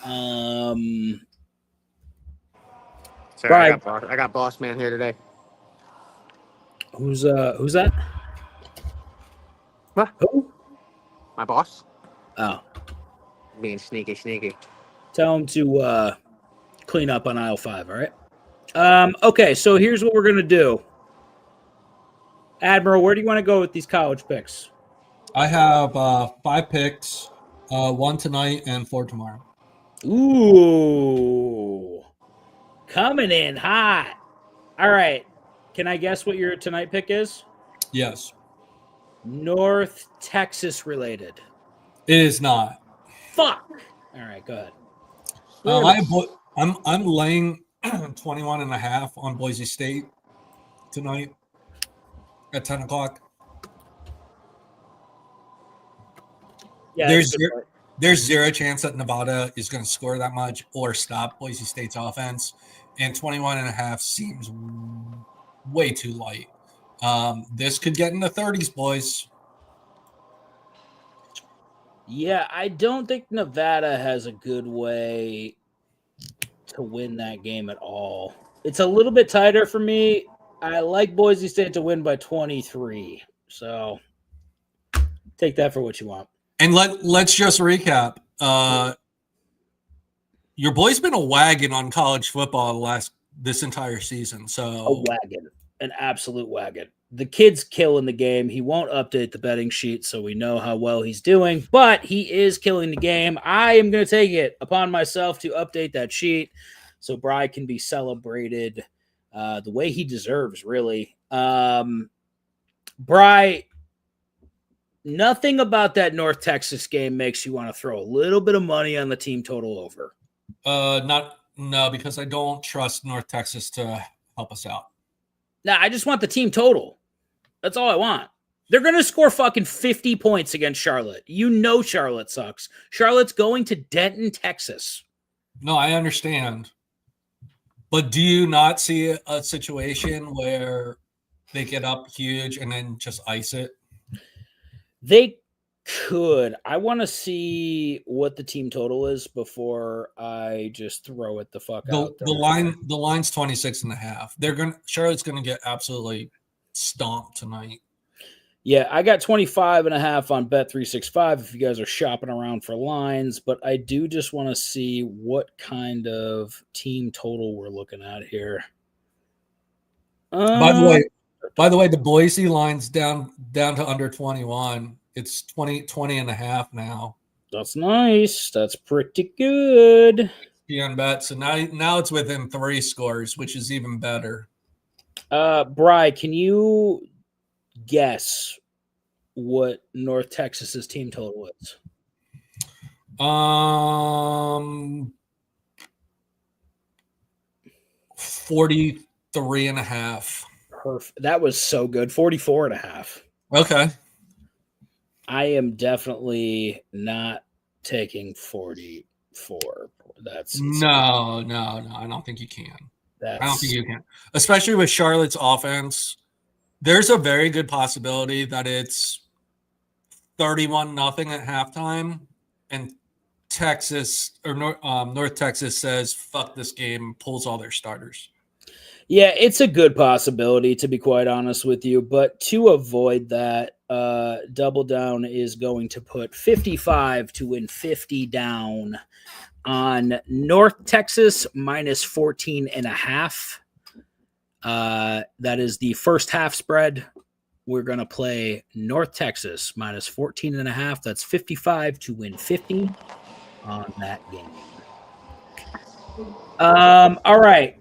Sorry, Brian. I got Boss Man here today. Who's that? What? Who? My boss. Oh, Being sneaky. tell him to clean up on aisle 5. All right. Okay, so here's what we're gonna do. Admiral, where do you want to go with these college picks? I have 5 picks, 1 tonight and 4 tomorrow. Ooh, coming in hot. All right. Can I guess what your tonight pick is? Yes. North Texas related. It is not. Fuck. All right, go ahead. I'm laying 21.5 on Boise State tonight at 10 o'clock. Yeah, there's zero chance that Nevada is going to score that much or stop Boise State's offense. And 21.5 seems way too light. This could get in the 30s, boys. Yeah, I don't think Nevada has a good way to win that game at all. It's a little bit tighter for me. I like Boise State to win by 23. So take that for what you want. And let's just recap. Your boy's been a wagon on college football this entire season. So a wagon, an absolute wagon. The kid's killing the game. He won't update the betting sheet, so we know how well he's doing, but he is killing the game. I am going to take it upon myself to update that sheet so Bry can be celebrated the way he deserves, really. Bry, nothing about that North Texas game makes you want to throw a little bit of money on the team total over. No, because I don't trust North Texas to help us out. Nah, I just want the team total. That's all I want. They're going to score fucking 50 points against Charlotte. You know Charlotte sucks. Charlotte's going to Denton, Texas. No, I understand. But do you not see a situation where they get up huge and then just ice it? They could. I want to see what the team total is before I just throw it the fuck out there. The line's 26.5. Charlotte's gonna get absolutely stomped tonight. Yeah, I got 25.5 on Bet365 if you guys are shopping around for lines, but I do just want to see what kind of team total we're looking at here. By the way, the Boise line's down to under 21. It's 20.5 now. That's nice. That's pretty good. ESPN bet. So now it's within 3 scores, which is even better. Bry, can you guess what North Texas's team total is? 43.5. Perfect. That was so good. 44.5. Okay. I am definitely not taking 44. That's no. I don't think you can. I don't think you can, especially with Charlotte's offense. There's a very good possibility that it's 31-0 at halftime, and Texas or North Texas says, "Fuck this game," pulls all their starters. Yeah, it's a good possibility, to be quite honest with you. But to avoid that, Double Down is going to put 55 to win 50 down on North Texas minus 14.5. That is the first half spread. We're going to play North Texas minus 14.5. That's 55 to win 50 on that game. All right.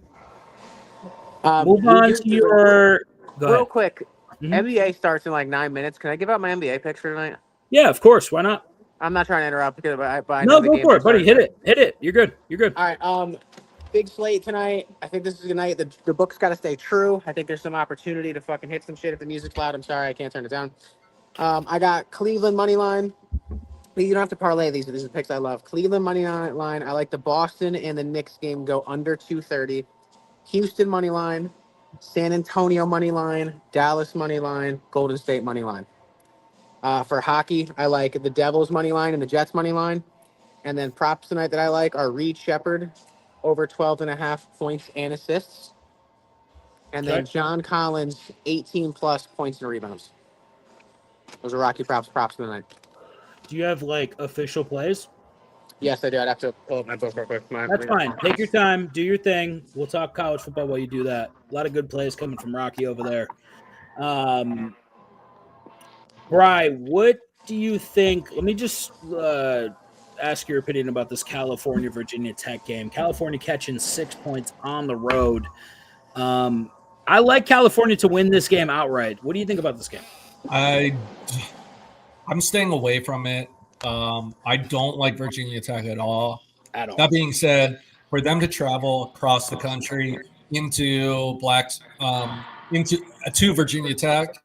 Move on to your. Real quick, Mhm. NBA starts in like 9 minutes. Can I give out my NBA picks for tonight? Yeah, of course. Why not? I'm not trying to interrupt, but I know No, the go games for are it, buddy. starting. Hit it. You're good. All right. Big slate tonight. I think this is a night. The book's got to stay true. I think there's some opportunity to fucking hit some shit if the music's loud. I'm sorry, I can't turn it down. I got Cleveland money line. You don't have to parlay these. These are picks I love. Cleveland money line. I like the Boston and the Knicks game go under 230. Houston money line. San Antonio money line. Dallas money line. Golden State money line. For hockey, I like the Devils money line and the Jets money line. And then props tonight that I like are Reed Shepherd over 12.5 points and assists. And then John Collins, 18 plus points and rebounds. Those are Rocky props tonight. Do you have like official plays? Yes, I do. I'd have to pull up my book real quick. That's fine. Take your time. Do your thing. We'll talk college football while you do that. A lot of good plays coming from Rocky over there. Bri, what do you think? Let me just ask your opinion about this California-Virginia Tech game. California catching 6 points on the road. I like California to win this game outright. What do you think about this game? I'm staying away from it. I don't like Virginia Tech at all. That being said, for them to travel across the country into to Virginia Tech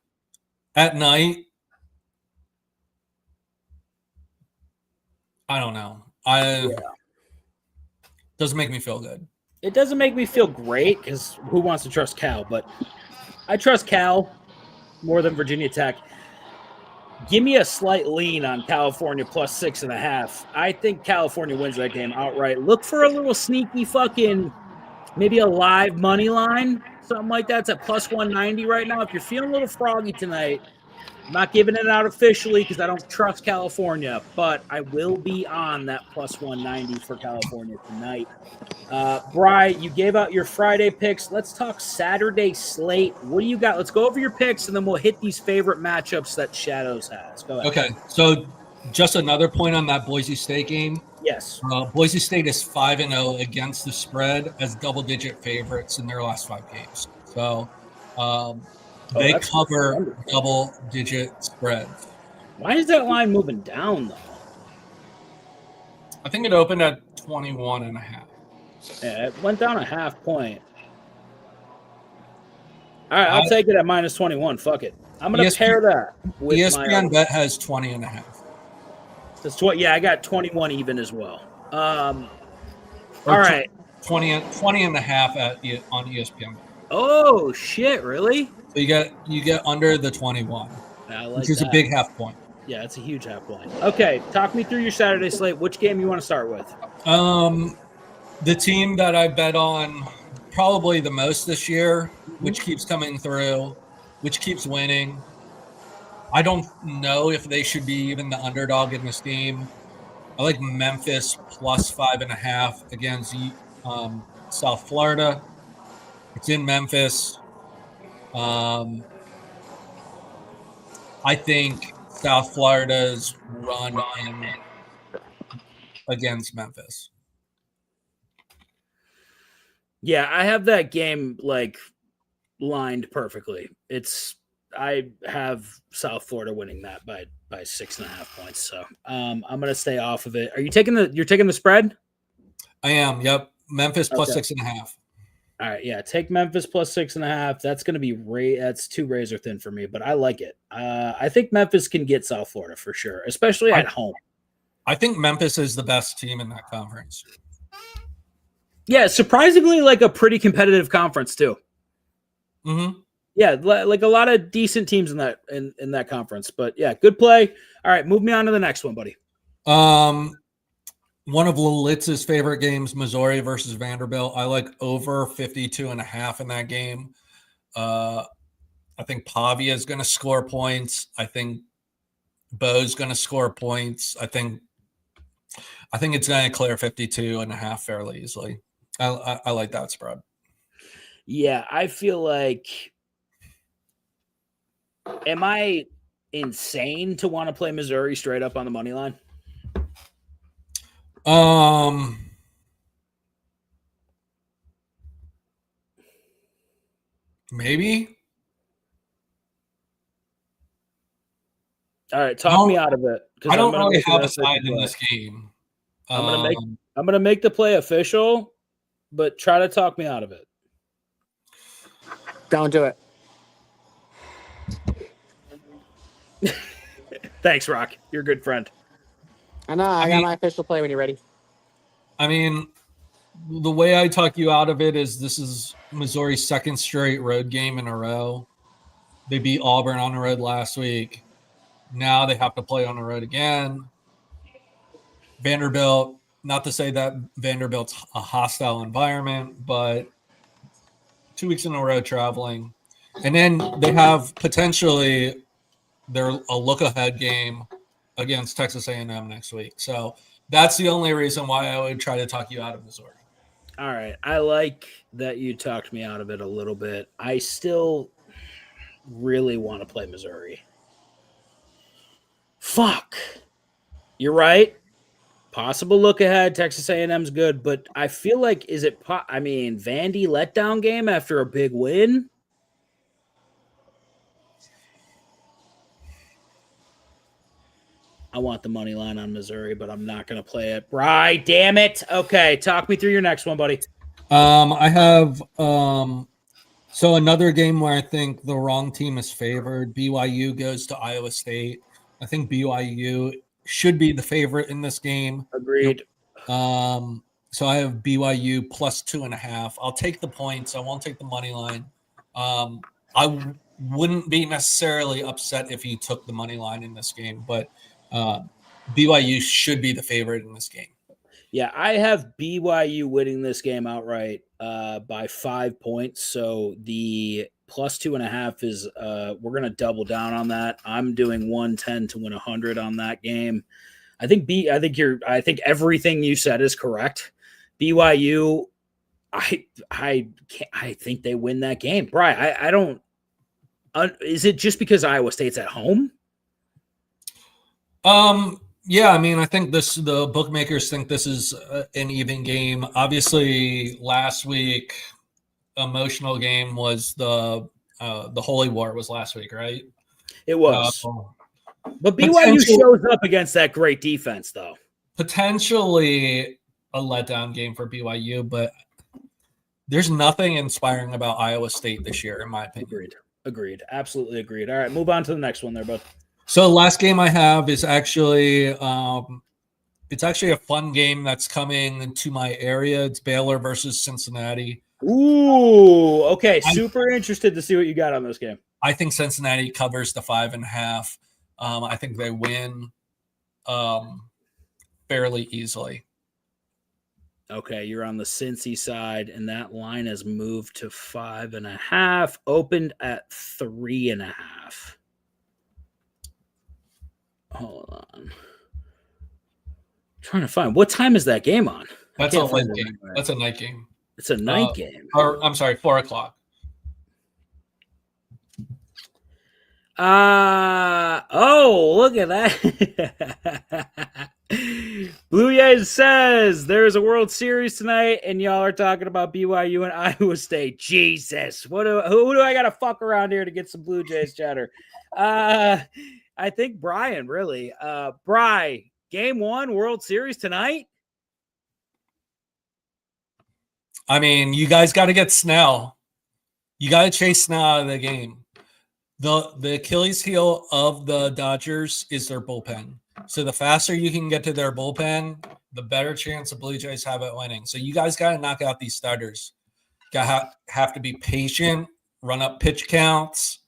at night, I don't know. Doesn't make me feel good. It doesn't make me feel great because who wants to trust Cal? But I trust Cal more than Virginia Tech. Give me a slight lean on California plus 6.5. I think California wins that game outright. Look for a little sneaky fucking, maybe a live money line, something like that. It's at plus 190 right now. If you're feeling a little froggy tonight, I'm not giving it out officially because I don't trust California, but I will be on that plus 190 for California tonight. Bri, you gave out your Friday picks. Let's talk Saturday slate. What do you got? Let's go over your picks, and then we'll hit these favorite matchups that Shadows has. Go ahead. Okay, so just another point on that Boise State game. Yes. Boise State is 5-0 against the spread as double-digit favorites in their last 5 games. So they cover double-digit spreads. Why is that line moving down, though? I think it opened at 21.5. Yeah, it went down a half point. All right, I'll take it at minus 21. Fuck it. I'm going to pair that with ESPN bet has 20.5. That's yeah, I got 21 even as well. All right. 20.5 on ESPN. Oh shit! Really? So you get under the 21, which is a big half point. Yeah, it's a huge half point. Okay, talk me through your Saturday slate. Which game you want to start with? The team that I bet on probably the most this year, which keeps coming through, which keeps winning. I don't know if they should be even the underdog in this game. I like Memphis plus 5.5 against South Florida. It's in Memphis. I think South Florida's run in against Memphis. Yeah, I have that game like lined perfectly. I have South Florida winning that by 6.5 points. So I'm gonna stay off of it. Are you taking the spread? I am. Yep. Memphis plus 6.5. All right, yeah, take Memphis plus 6.5. That's going to be that's too razor thin for me, but I like it. I think Memphis can get South Florida for sure, especially at home. I think Memphis is the best team in that conference. Yeah, surprisingly, like a pretty competitive conference too. Mm-hmm. Yeah, like a lot of decent teams in that conference. But yeah, good play. All right, move me on to the next one, buddy. one of Lalitz's favorite games, Missouri versus Vanderbilt. I like over 52.5 in that game. I think Pavia is going to score points. I think Bo's going to score points. I think it's going to clear 52.5 fairly easily. I like that spread. Yeah, I feel like, am I insane to want to play Missouri straight up on the money line? Maybe. All right, talk me out of it. I don't really have a side in this game. I'm gonna make the play official, but try to talk me out of it. Don't do it. Thanks, Rock. You're a good friend. I know. I got my official play when you're ready. I mean, the way I talk you out of it is this is Missouri's second straight road game in a row. They beat Auburn on the road last week. Now they have to play on the road again. Vanderbilt, not to say that Vanderbilt's a hostile environment, but 2 weeks in a row traveling. And then they have potentially a look-ahead game against Texas A&M next week. So that's the only reason why I would try to talk you out of Missouri. All right. I like that you talked me out of it a little bit. I still really want to play Missouri. Fuck. You're right. Possible look ahead. Texas A&M's good, but I feel like Vandy letdown game after a big win? I want the money line on Missouri, but I'm not going to play it. Right, damn it. Okay, talk me through your next one, buddy. I have so another game where I think the wrong team is favored. BYU goes to Iowa State. I think BYU should be the favorite in this game. Agreed. So I have BYU plus 2.5. I'll take the points. I won't take the money line. I wouldn't be necessarily upset if you took the money line in this game, but BYU should be the favorite in this game. Yeah, I have BYU winning this game outright by 5 points. So the plus 2.5 is we're going to double down on that. I'm doing 110 to win 100 on that game. I think everything you said is correct. BYU, I think they win that game. Brian, I don't. Is it just because Iowa State's at home? Yeah, I mean, I think the bookmakers think this is an even game. Obviously, last week, emotional game was the Holy War was last week, right? It was. But BYU shows up against that great defense, though. Potentially a letdown game for BYU, but there's nothing inspiring about Iowa State this year, in my opinion. Agreed. Absolutely agreed. All right, move on to the next one there, bud. So last game I have is actually it's actually a fun game that's coming to my area. It's Baylor versus Cincinnati. Ooh, okay. Super interested to see what you got on this game. I think Cincinnati covers the 5.5. I think they win fairly easily. Okay, you're on the Cincy side, and that line has moved to 5.5, opened at 3.5. Hold on. I'm trying to find what time is that game on? That's a late game. That's a night game. It's a night game. Or I'm sorry, 4:00. Look at that. Blue Jays says there's a World Series tonight, and y'all are talking about BYU and Iowa State. Jesus, who do I got to fuck around here to get some Blue Jays chatter? I think Brian, really. Bri, game 1, World Series tonight? I mean, you guys got to get Snell. You got to chase Snell out of the game. The Achilles heel of the Dodgers is their bullpen. So the faster you can get to their bullpen, the better chance the Blue Jays have at winning. So you guys got to knock out these starters. Have to be patient, run up pitch counts.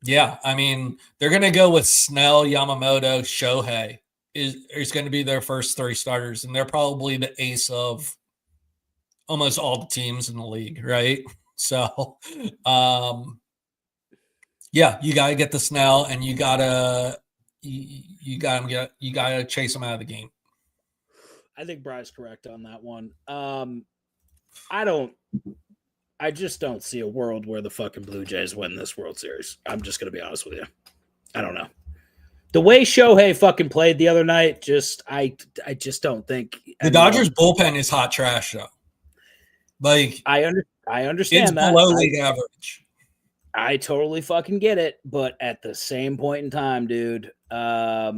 Yeah, I mean, they're going to go with Snell, Yamamoto, Shohei. is going to be their first 3 starters, and they're probably the ace of almost all the teams in the league, right? So, yeah, you got to get the Snell, and you got to chase them out of the game. I think Bry's correct on that one. I just don't see a world where the fucking Blue Jays win this World Series. I'm just going to be honest with you. I don't know. The way Shohei fucking played the other night, I just don't think the Dodgers bullpen is hot trash though. Like I understand it's that. Below league average. I totally fucking get it, but at the same point in time, dude, how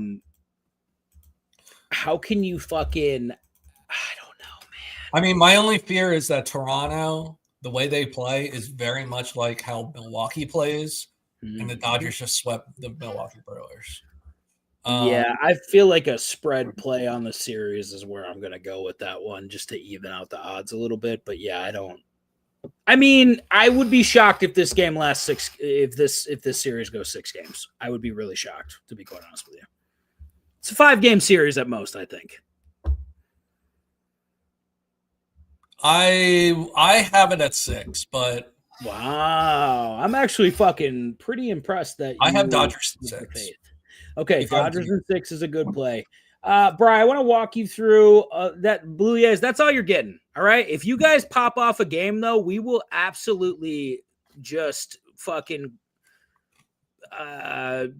can you fucking? I don't know, man. I mean, my only fear is that Toronto, the way they play, is very much like how Milwaukee plays, and the Dodgers just swept the Milwaukee Brewers. Yeah, I feel like a spread play on the series is where I'm going to go with that one, just to even out the odds a little bit. But yeah, I mean, I would be shocked if this game lasts 6. If this series goes 6 games, I would be really shocked, to be quite honest with you. It's a 5-game series at most, I think. I have it at 6, but wow, I'm actually fucking pretty impressed that I have Dodgers 6. Okay, Dodgers in 6 is a good play. Brian, I want to walk you through that Blue Jays. That's all you're getting. All right. If you guys pop off a game, though, we will absolutely just fucking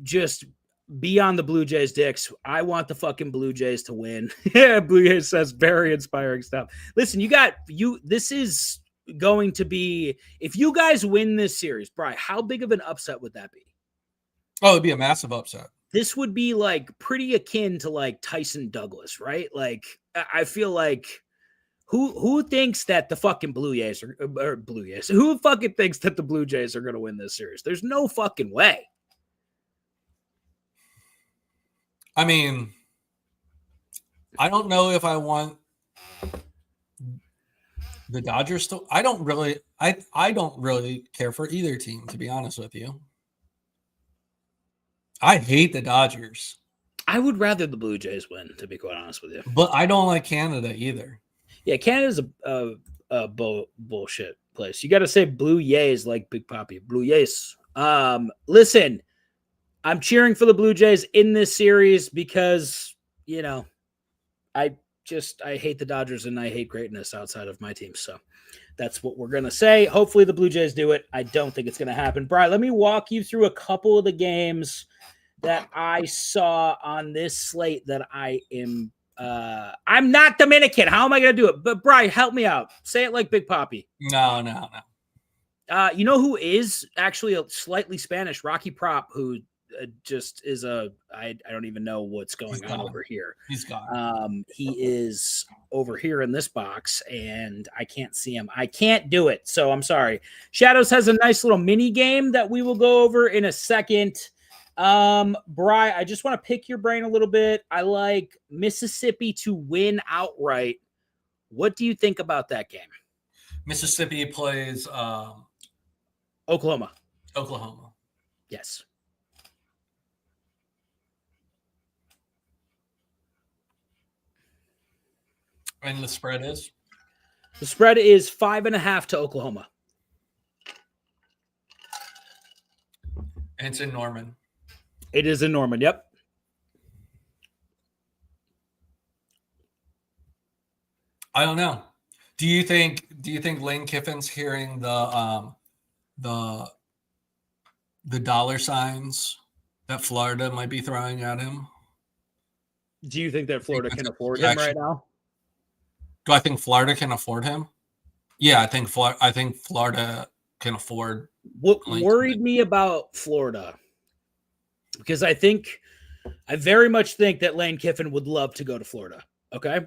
just be on the Blue Jays dicks. I want the fucking Blue Jays to win. Yeah, Blue Jays says very inspiring stuff. Listen, this is going to be, if you guys win this series, Brian, how big of an upset would that be? Oh, it'd be a massive upset. This would be like pretty akin to like Tyson Douglas, right? Like I feel like who thinks that the fucking Blue Jays or Blue Jays? Who fucking thinks that the Blue Jays are going to win this series? There's no fucking way. I mean, I don't know if I want the Dodgers to. I don't really care for either team, to be honest with you. I hate the Dodgers. I would rather the Blue Jays win, to be quite honest with you. But I don't like Canada either. Yeah, Canada's a bullshit place. You got to say Blue Jays like Big Papi. Blue Jays. Listen, I'm cheering for the Blue Jays in this series because, you know, I hate the Dodgers and I hate greatness outside of my team. So that's what we're going to say. Hopefully the Blue Jays do it. I don't think it's going to happen. Brian, let me walk you through a couple of the games that I saw on this slate that I am I'm not Dominican. How am I going to do it? But Brian, help me out. Say it like Big Papi. No. You know who is actually a slightly Spanish? Rocky Prop, who just is I don't even know what's going on over here. He's gone. He is over here in this box, and I can't see him. I can't do it, so I'm sorry. Shadows has a nice little mini game that we will go over in a second. Bri, I just want to pick your brain a little bit. I like Mississippi to win outright. What do you think about that game? Mississippi plays Oklahoma. Yes. And the spread is? The spread is 5.5 to Oklahoma. And it's in Norman. It is in Norman. Yep. I don't know. Do you think Lane Kiffin's hearing the dollar signs that Florida might be throwing at him? Do you think that Florida can afford him right now? Do I think Florida can afford him? Yeah, I think Florida can afford. What worried me about Florida, because I very much think that Lane Kiffin would love to go to Florida. Okay.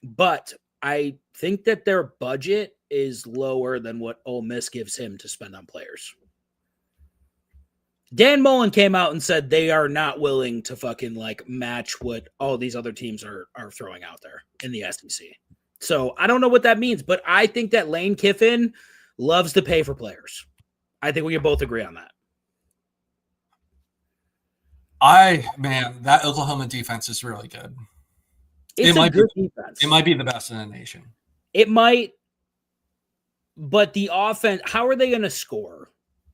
But I think that their budget is lower than what Ole Miss gives him to spend on players. Dan Mullen came out and said they are not willing to fucking like match what all these other teams are throwing out there in the SEC. So I don't know what that means, but I think that Lane Kiffin loves to pay for players. I think we can both agree on that. That Oklahoma defense is really good. It's a good defense. It might be the best in the nation. It might, but the offense, how are they going to score?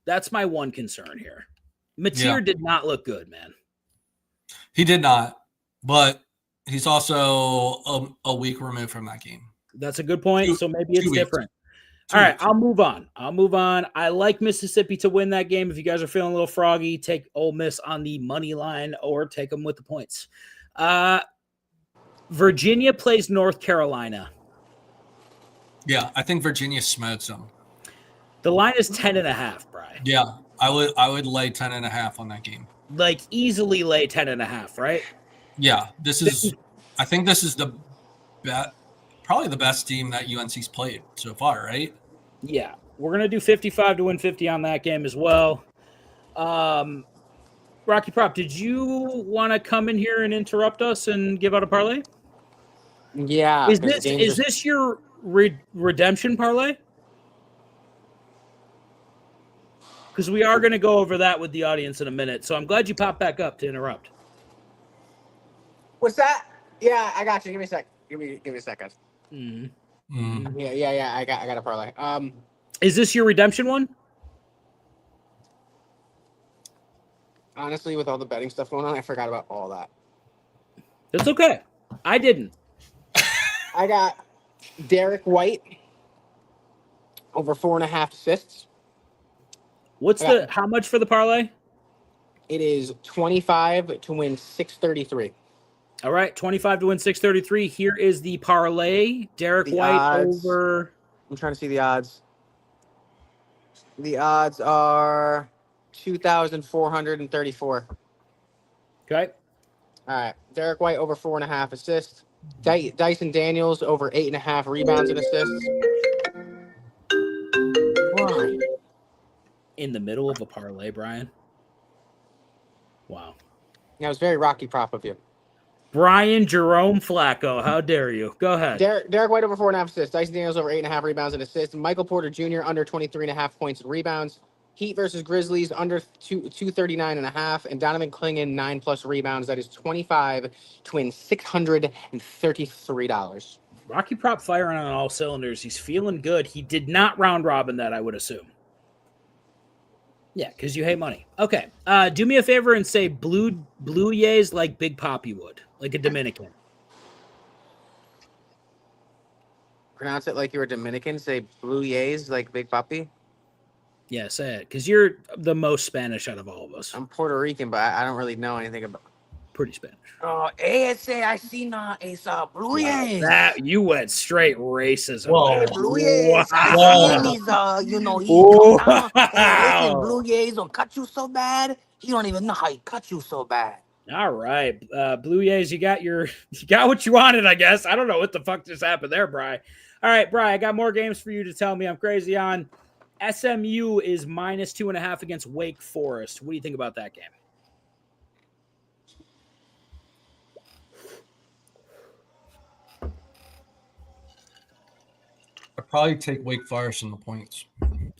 That's my one concern here. Mateer did not look good, man. He did not, but he's also a week removed from that game. That's a good point. So maybe it's different. All right, I'll move on. I like Mississippi to win that game. If you guys are feeling a little froggy, take Ole Miss on the money line or take them with the points. Virginia plays North Carolina. Yeah, I think Virginia smokes them. The line is 10.5, Brian. Yeah, I would lay 10.5 on that game. Like easily lay 10.5, right? Yeah, I think this is the best. Probably the best team that UNC's played so far, right? Yeah. We're going to do 55 to win 50 on that game as well. Rocky Prop, did you want to come in here and interrupt us and give out a parlay? Yeah. Is this your redemption parlay? Because we are going to go over that with the audience in a minute. So I'm glad you popped back up to interrupt. What's that? Yeah, I got you. Give me a sec. Give me a sec, guys. Mm-hmm. Yeah. I got a parlay. Is this your redemption one? Honestly, with all the betting stuff going on, I forgot about all that. It's okay. I didn't. I got Derek White over 4.5 assists. How much for the parlay? It is 25 to win 633. All right, 25 to win 633. Here is the parlay. Derek White odds, over. I'm trying to see the odds. The odds are 2,434. Okay. All right. Derek White over 4.5 assists. Dyson Daniels over 8.5 rebounds and assists. Why? In the middle of a parlay, Brian. Wow. That was very Rocky Prop of you. Brian Jerome Flacco. How dare you? Go ahead. Derek White over 4.5 assists. Dyson Daniels over 8.5 rebounds and assists. Michael Porter Jr. under 23.5 points and rebounds. Heat versus Grizzlies under 239.5. And Donovan Clingan 9+ rebounds. That is 25 to win $633. Rocky Prop firing on all cylinders. He's feeling good. He did not round robin that, I would assume. Yeah, because you hate money. Okay. Do me a favor and say blue yays like Big Poppy would, like a Dominican. Pronounce it like you're a Dominican. Say blue yays like Big Poppy. Yeah, say it. Because you're the most Spanish out of all of us. I'm Puerto Rican, but I don't really know anything about. Pretty Spanish. Oh, ese I see na esa blue yays. That you went straight racism. Whoa, blue yays. Wow. He listen, blue yays don't cut you so bad. He don't even know how he cut you so bad. All right, Blue Jays, you got what you wanted, I guess. I don't know what the fuck just happened there, Bri. All right, Bri, I got more games for you to tell me I'm crazy on. SMU is -2.5 against Wake Forest. What do you think about that game? I'd probably take Wake Forest in the points.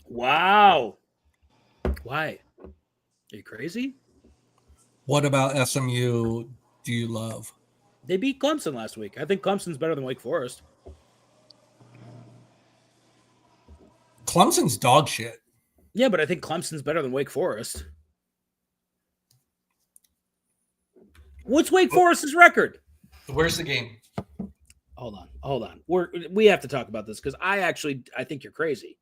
Wow. Why? Are you crazy? What about SMU do you love? They beat Clemson last week. I think Clemson's better than Wake Forest. Clemson's dog shit. Yeah, but I think Clemson's better than Wake Forest. What's Wake Forest's record? Where's the game? Hold on. We have to talk about this because I think you're crazy.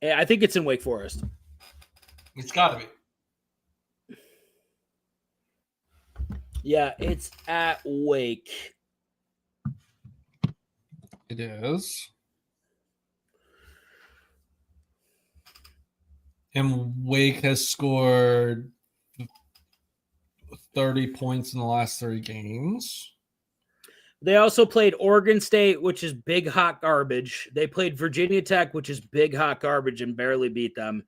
Yeah, I think it's in Wake Forest. It's got to be. Yeah, it's at Wake. It is. And Wake has scored 30 points in the last 3 games. They also played Oregon State, which is big hot garbage. They played Virginia Tech, which is big hot garbage, and barely beat them.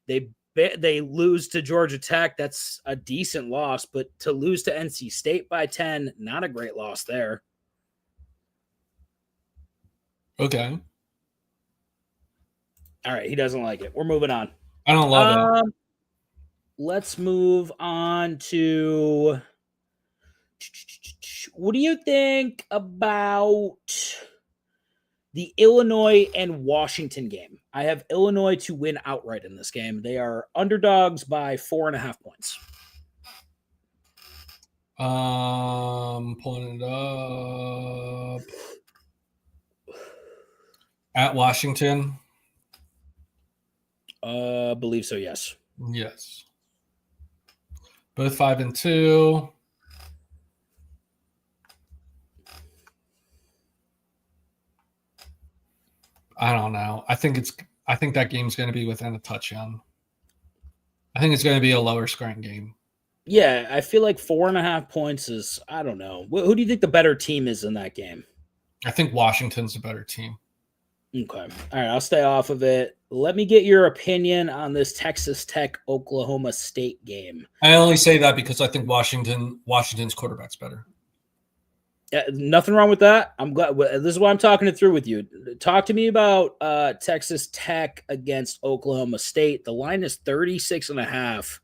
They lose to Georgia Tech. That's a decent loss, but to lose to NC State by 10, not a great loss there. Okay. All right, he doesn't like it. We're moving on. I don't love it. let's move on to what do you think about the Illinois and Washington game? I have Illinois to win outright in this game. They are underdogs by 4.5 points. Pulling it up. At Washington. Believe so, yes. Yes. Both 5-2. I don't know. I think that game's going to be within a touchdown. I think it's going to be a lower scoring game. Yeah, I feel like 4.5 points is, I don't know. Who do you think the better team is in that game? I think Washington's a better team. Okay. All right, I'll stay off of it. Let me get your opinion on this Texas Tech Oklahoma State game. I only say that because I think Washington's quarterback's better. Nothing wrong with that. I'm glad. This is why I'm talking it through with you. Talk to me about Texas Tech against Oklahoma State. The line is 36.5.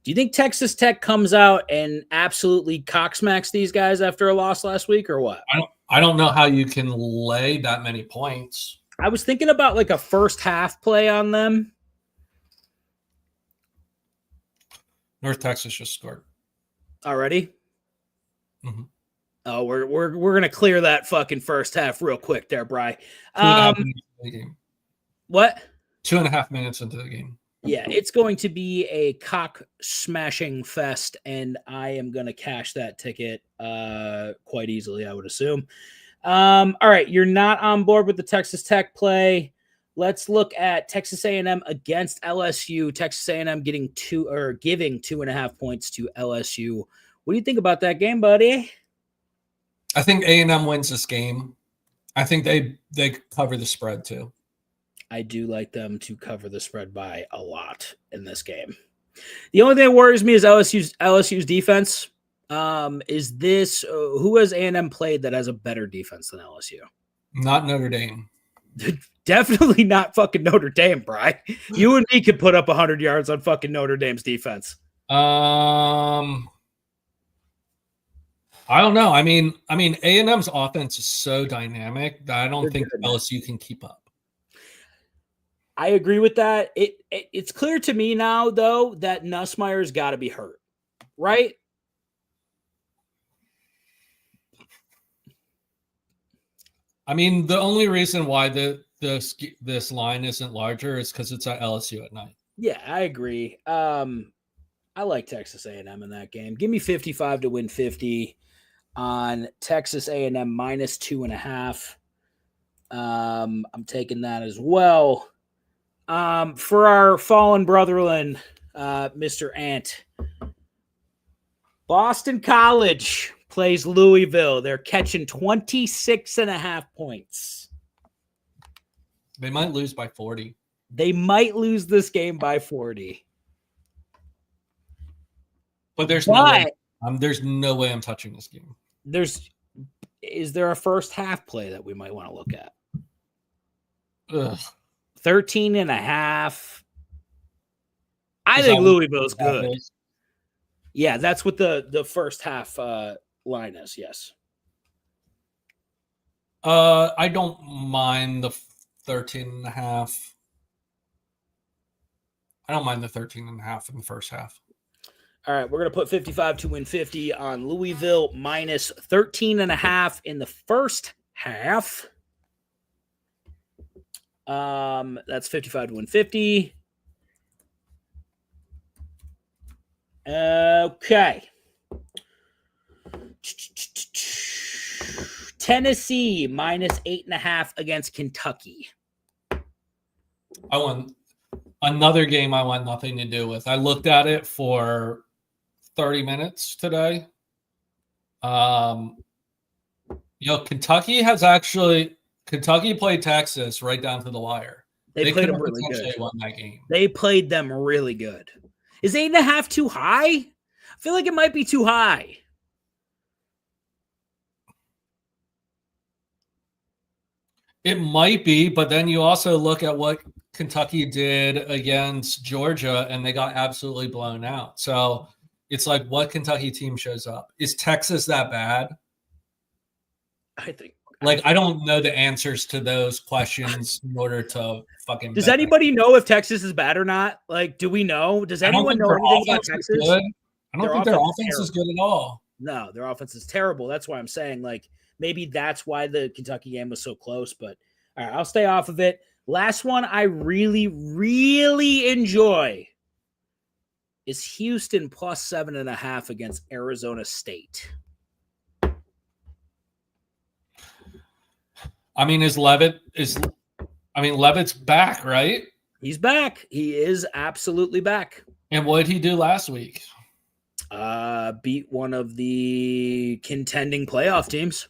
Do you think Texas Tech comes out and absolutely cocksmacks these guys after a loss last week, or what? I don't know how you can lay that many points. I was thinking about like a first half play on them. North Texas just scored Already? Mm-hmm. Oh, we're gonna clear that fucking first half real quick there, Bri. 2.5 minutes into the game. What? 2.5 minutes into the game. Yeah, it's going to be a cock smashing fest, and I am going to cash that ticket quite easily, I would assume. All right, you're not on board with the Texas Tech play. Let's look at Texas A&M against LSU. Texas A&M giving 2.5 points to LSU. What do you think about that game, buddy? I think A&M wins this game. I think they cover the spread too. I do like them to cover the spread by a lot in this game. The only thing that worries me is LSU's defense. Is this who has A&M played that has a better defense than LSU? Not Notre Dame. Definitely not fucking Notre Dame, Bri. You and me could put up 100 yards on fucking Notre Dame's defense. I don't know. I mean, A&M's offense is so dynamic that I don't think LSU can keep up. I agree with that. It's clear to me now, though, that Nussmeier's got to be hurt, right? I mean, the only reason why this line isn't larger is because it's at LSU at night. Yeah, I agree. I like Texas A&M in that game. Give me 55 to win 50 on Texas A&M minus 2.5. I'm taking that as well. For our fallen brotherland, Mr. Ant, Boston College plays Louisville. They're catching 26.5 points. They might lose by 40. They might lose this game by 40. But there's no way I'm touching this game. Is there a first half play that we might want to look at? Ugh. 13.5. I think Louisville's good. Yeah, that's what the first half line is. Yes. I don't mind the 13.5. I don't mind the 13.5 in the first half. All right, we're going to put 55 to win 50 on Louisville minus 13.5 in the first half. That's 55 to win 50. Okay. Tennessee minus 8.5 against Kentucky. I want another game I want nothing to do with. I looked at it for 30 minutes today. Kentucky played Texas right down to the wire. They played them really good. Won that game. They played them really good. Is 8.5 too high? I feel like it might be too high. It might be, but then you also look at what Kentucky did against Georgia, and they got absolutely blown out. So it's like, what Kentucky team shows up? Is Texas that bad? I think. Like, I don't know the answers to those questions in order to fucking. Does anybody know if Texas is bad or not? Like, do we know? Does anyone know anything about Texas? I don't think their offense is good at all. No, their offense is terrible. That's why I'm saying, like, maybe that's why the Kentucky game was so close. But all right, I'll stay off of it. Last one I really, really enjoy is Houston plus 7.5 against Arizona State. I mean, Levitt's back, right? He's back. He is absolutely back. And what did he do last week? Beat one of the contending playoff teams.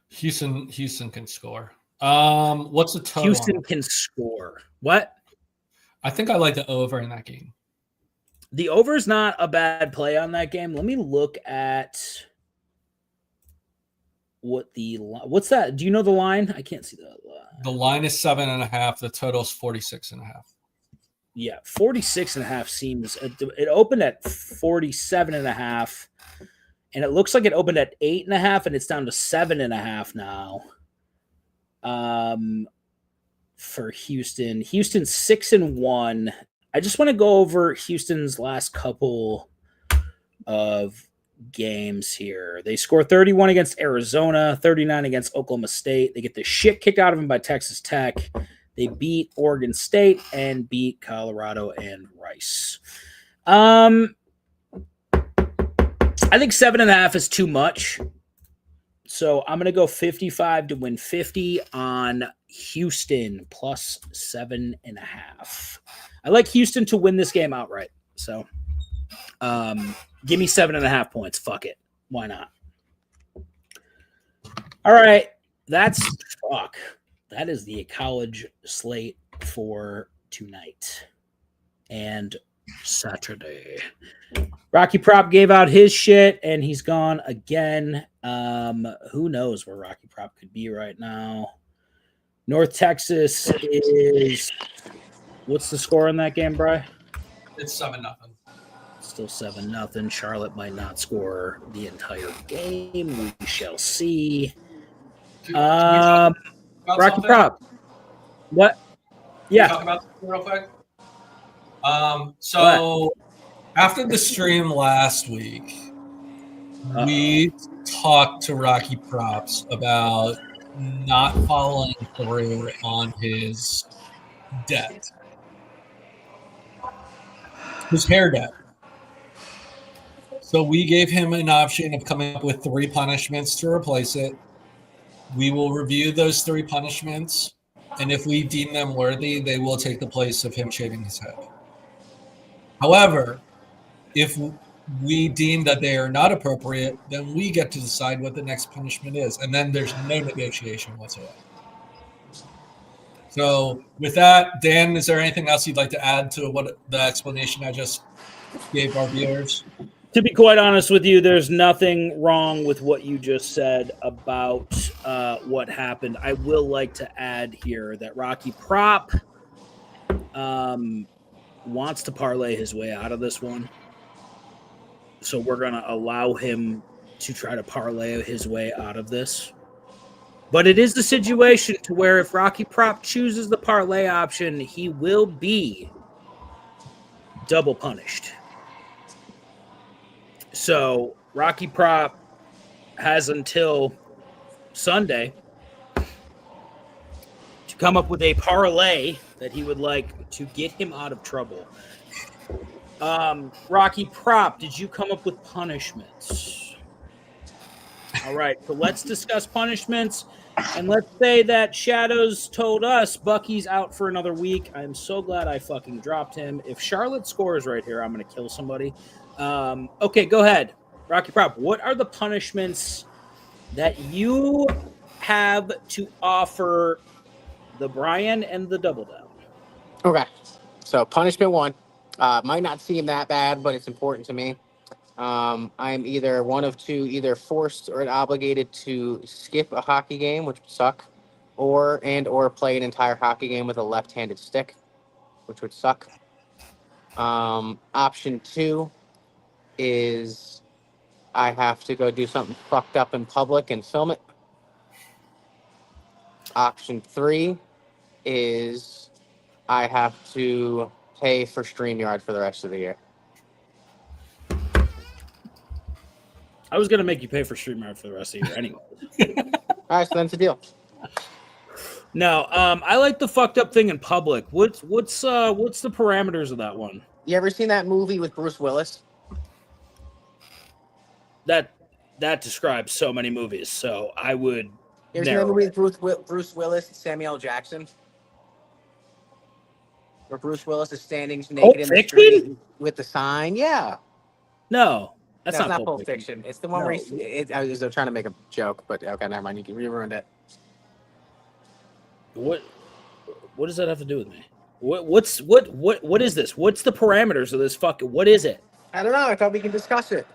Houston can score. What's the total? Houston can score. What? I think I like the over in that game. The over is not a bad play on that game. Let me look at what's that? Do you know the line? I can't see the line. The line is 7.5. The total is 46.5. Yeah, 46.5 seems. It opened at 47.5, and it looks like it opened at 8.5, and it's down to 7.5 now. For Houston, 6-1. I just want to go over Houston's last couple of games here. They score 31 against Arizona, 39 against Oklahoma State. They get the shit kicked out of them by Texas Tech. They beat Oregon State and beat Colorado and Rice. I think 7.5 is too much. So I'm going to go 55 to win 50 on Houston plus 7.5. I like Houston to win this game outright. So give me 7.5 points. Fuck it. Why not? All right. That is the college slate for tonight and Saturday. Rocky Prop gave out his shit and he's gone again. Who knows where Rocky Prop could be right now? North Texas is. What's the score in that game, Bri? It's 7-0. Still 7-0. Charlotte might not score the entire game. We shall see. Rocky something? Prop. What? Yeah. Talk about something real quick. So after the stream last week, we talked to Rocky Props about not following through on his debt. His hair debt. So we gave him an option of coming up with 3 punishments to replace it. We will review those 3 punishments, and if we deem them worthy, they will take the place of him shaving his head. However, if we deem that they are not appropriate, then we get to decide what the next punishment is, and then there's no negotiation whatsoever. So with that, Dan, is there anything else you'd like to add to what the explanation I just gave our viewers? To be quite honest with you, there's nothing wrong with what you just said about what happened. I will like to add here that Rocky Prop wants to parlay his way out of this one. So we're going to allow him to try to parlay his way out of this. But it is the situation to where if Rocky Prop chooses the parlay option, he will be double punished. So Rocky Prop has until Sunday to come up with a parlay that he would like to get him out of trouble. Rocky Prop, did you come up with punishments? All right, so let's discuss punishments. And let's say that Shadows told us Bucky's out for another week. I'm so glad I fucking dropped him. If Charlotte scores right here, I'm going to kill somebody. Okay, go ahead. Rocky Prop, what are the punishments that you have to offer the Brian and the Double Down? Okay. So punishment 1 might not seem that bad, but it's important to me. I'm either one of two, either forced or obligated to skip a hockey game, which would suck, or play an entire hockey game with a left-handed stick, which would suck. Option 2 is I have to go do something fucked up in public and film it. Option 3 is I have to pay for StreamYard for the rest of the year. I was gonna make you pay for StreamYard for the rest of the year anyway. All right, so then it's a deal. No, I like the fucked up thing in public. What's the parameters of that one? You ever seen that movie with Bruce Willis? That describes so many movies. So I would. You ever seen that movie with Bruce Willis and Samuel L. Jackson? Where Bruce Willis is standing naked in the street with the sign? Yeah. No. That's not Pulp Fiction. It's the one where I was trying to make a joke, but okay, never mind. You ruined it. What does that have to do with me? What is this? What's the parameters of this fucking? What is it? I don't know. I thought we could discuss it.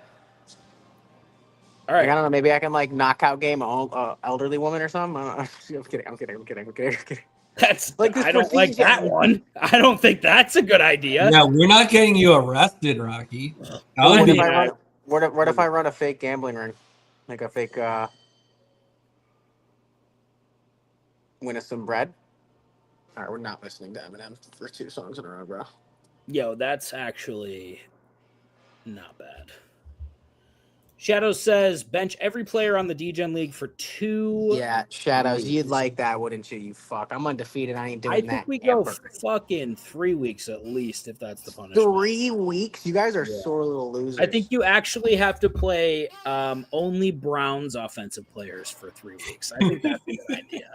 All right. Like, I don't know. Maybe I can knockout game an elderly woman or something. I'm kidding. That's like I don't like that one. I don't think that's a good idea. No, we're not getting you arrested, Rocky. What if I run a fake gambling ring? Like a fake win us some bread? All right, we're not listening to Eminem for 2 songs in a row, bro. Yo, that's actually not bad. Shadows says bench every player on the Degen League for 2. Yeah, Shadows, you'd like that, wouldn't you? You fuck. I'm undefeated. I ain't doing that. I think we go fucking 3 weeks at least, if that's the punishment. 3 weeks? You guys are sore little losers. I think you actually have to play only Browns offensive players for 3 weeks. I think that's a good idea.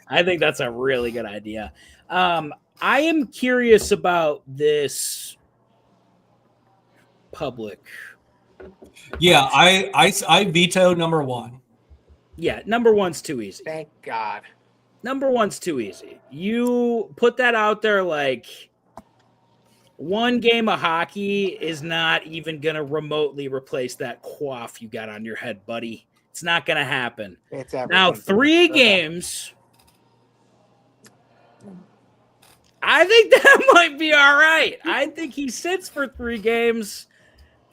I think that's a really good idea. I am curious about this public. Yeah, I veto number 1. Yeah, number 1's too easy. Thank God. Number 1's too easy. You put that out there like 1 game of hockey is not even going to remotely replace that coif you got on your head, buddy. It's not going to happen. It's now 3 games. I think that might be all right. I think he sits for 3 games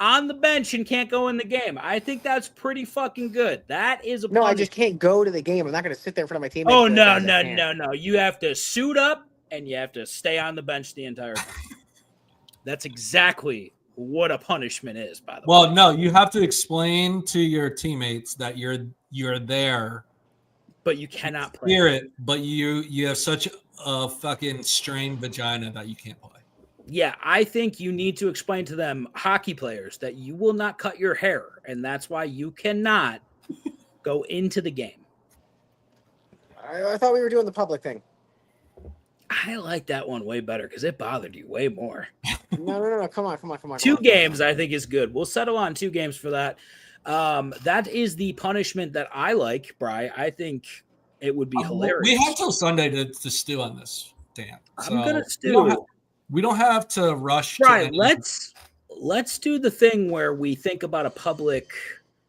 on the bench and can't go in the game. I think that's pretty fucking good. That is a no. I just can't go to the game. I'm not going to sit there in front of my teammates. Oh no! You have to suit up and you have to stay on the bench the entire time. That's exactly what a punishment is. By the way. Well, no, you have to explain to your teammates that you're there, but you cannot play. Hear it, but you have such a fucking strained vagina that you can't play. Yeah, I think you need to explain to them, hockey players, that you will not cut your hair, and that's why you cannot go into the game. I thought we were doing the public thing. I like that one way better because it bothered you way more. No. Come on. 2 games, I think, is good. We'll settle on 2 games for that. That is the punishment that I like, Bri. I think it would be hilarious. We have till Sunday to stew on this, Dan. So I'm gonna stew. We don't have to rush. Right. Let's do the thing where we think about a public.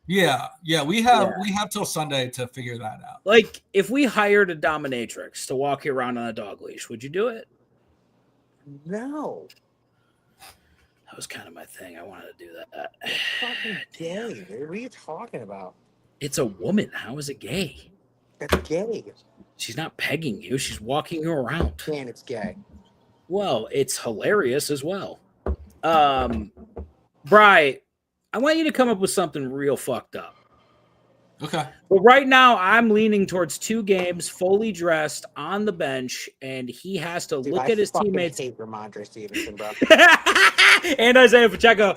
Yeah. We have till Sunday to figure that out. Like, if we hired a dominatrix to walk you around on a dog leash, would you do it? No. That was kind of my thing. I wanted to do that. It's fucking gay, dude. What are you talking about? It's a woman. How is it gay? It's gay. She's not pegging you. She's walking you around. And it's gay. Well, it's hilarious as well. Bri, I want you to come up with something real fucked up. Okay. But right now, I'm leaning towards 2 games, fully dressed on the bench, and he has to look at his teammates. I hate Ramondre Stevenson, bro. And Isaiah Pacheco.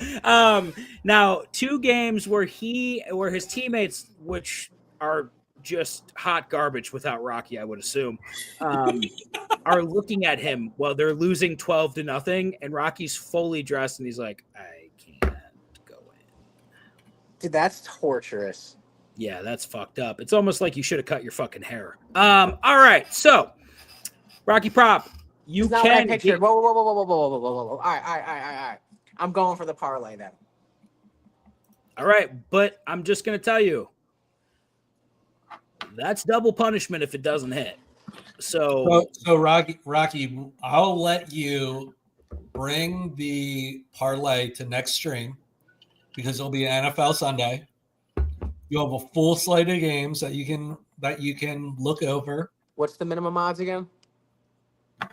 Now, 2 games where his teammates, which are just hot garbage without Rocky, I would assume, are looking at him while they're losing 12-0, and Rocky's fully dressed, and he's like, I can't go in. Dude, that's torturous. Yeah, that's fucked up. It's almost like you should have cut your fucking hair. All right, so Rocky Prop, you not can. What I pictured. Whoa. All right. I'm going for the parlay then. All right, but I'm just going to tell you, that's double punishment if it doesn't hit. So Rocky, I'll let you bring the parlay to next stream because it'll be an NFL Sunday. You have a full slate of games that you can look over. What's the minimum odds again? I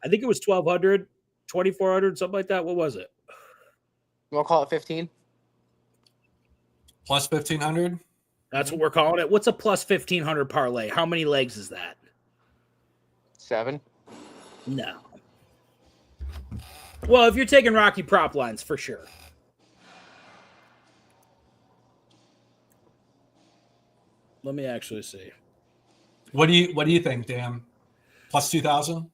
think it was 1,200, 2,400, something like that. What was it? You want to call it 15? Plus 1,500? That's what we're calling it. What's a plus 1,500 parlay? How many legs is that? 7. No. Well, if you're taking Rocky prop lines, for sure. Let me actually see. What do you think, Dan? Plus 2,000?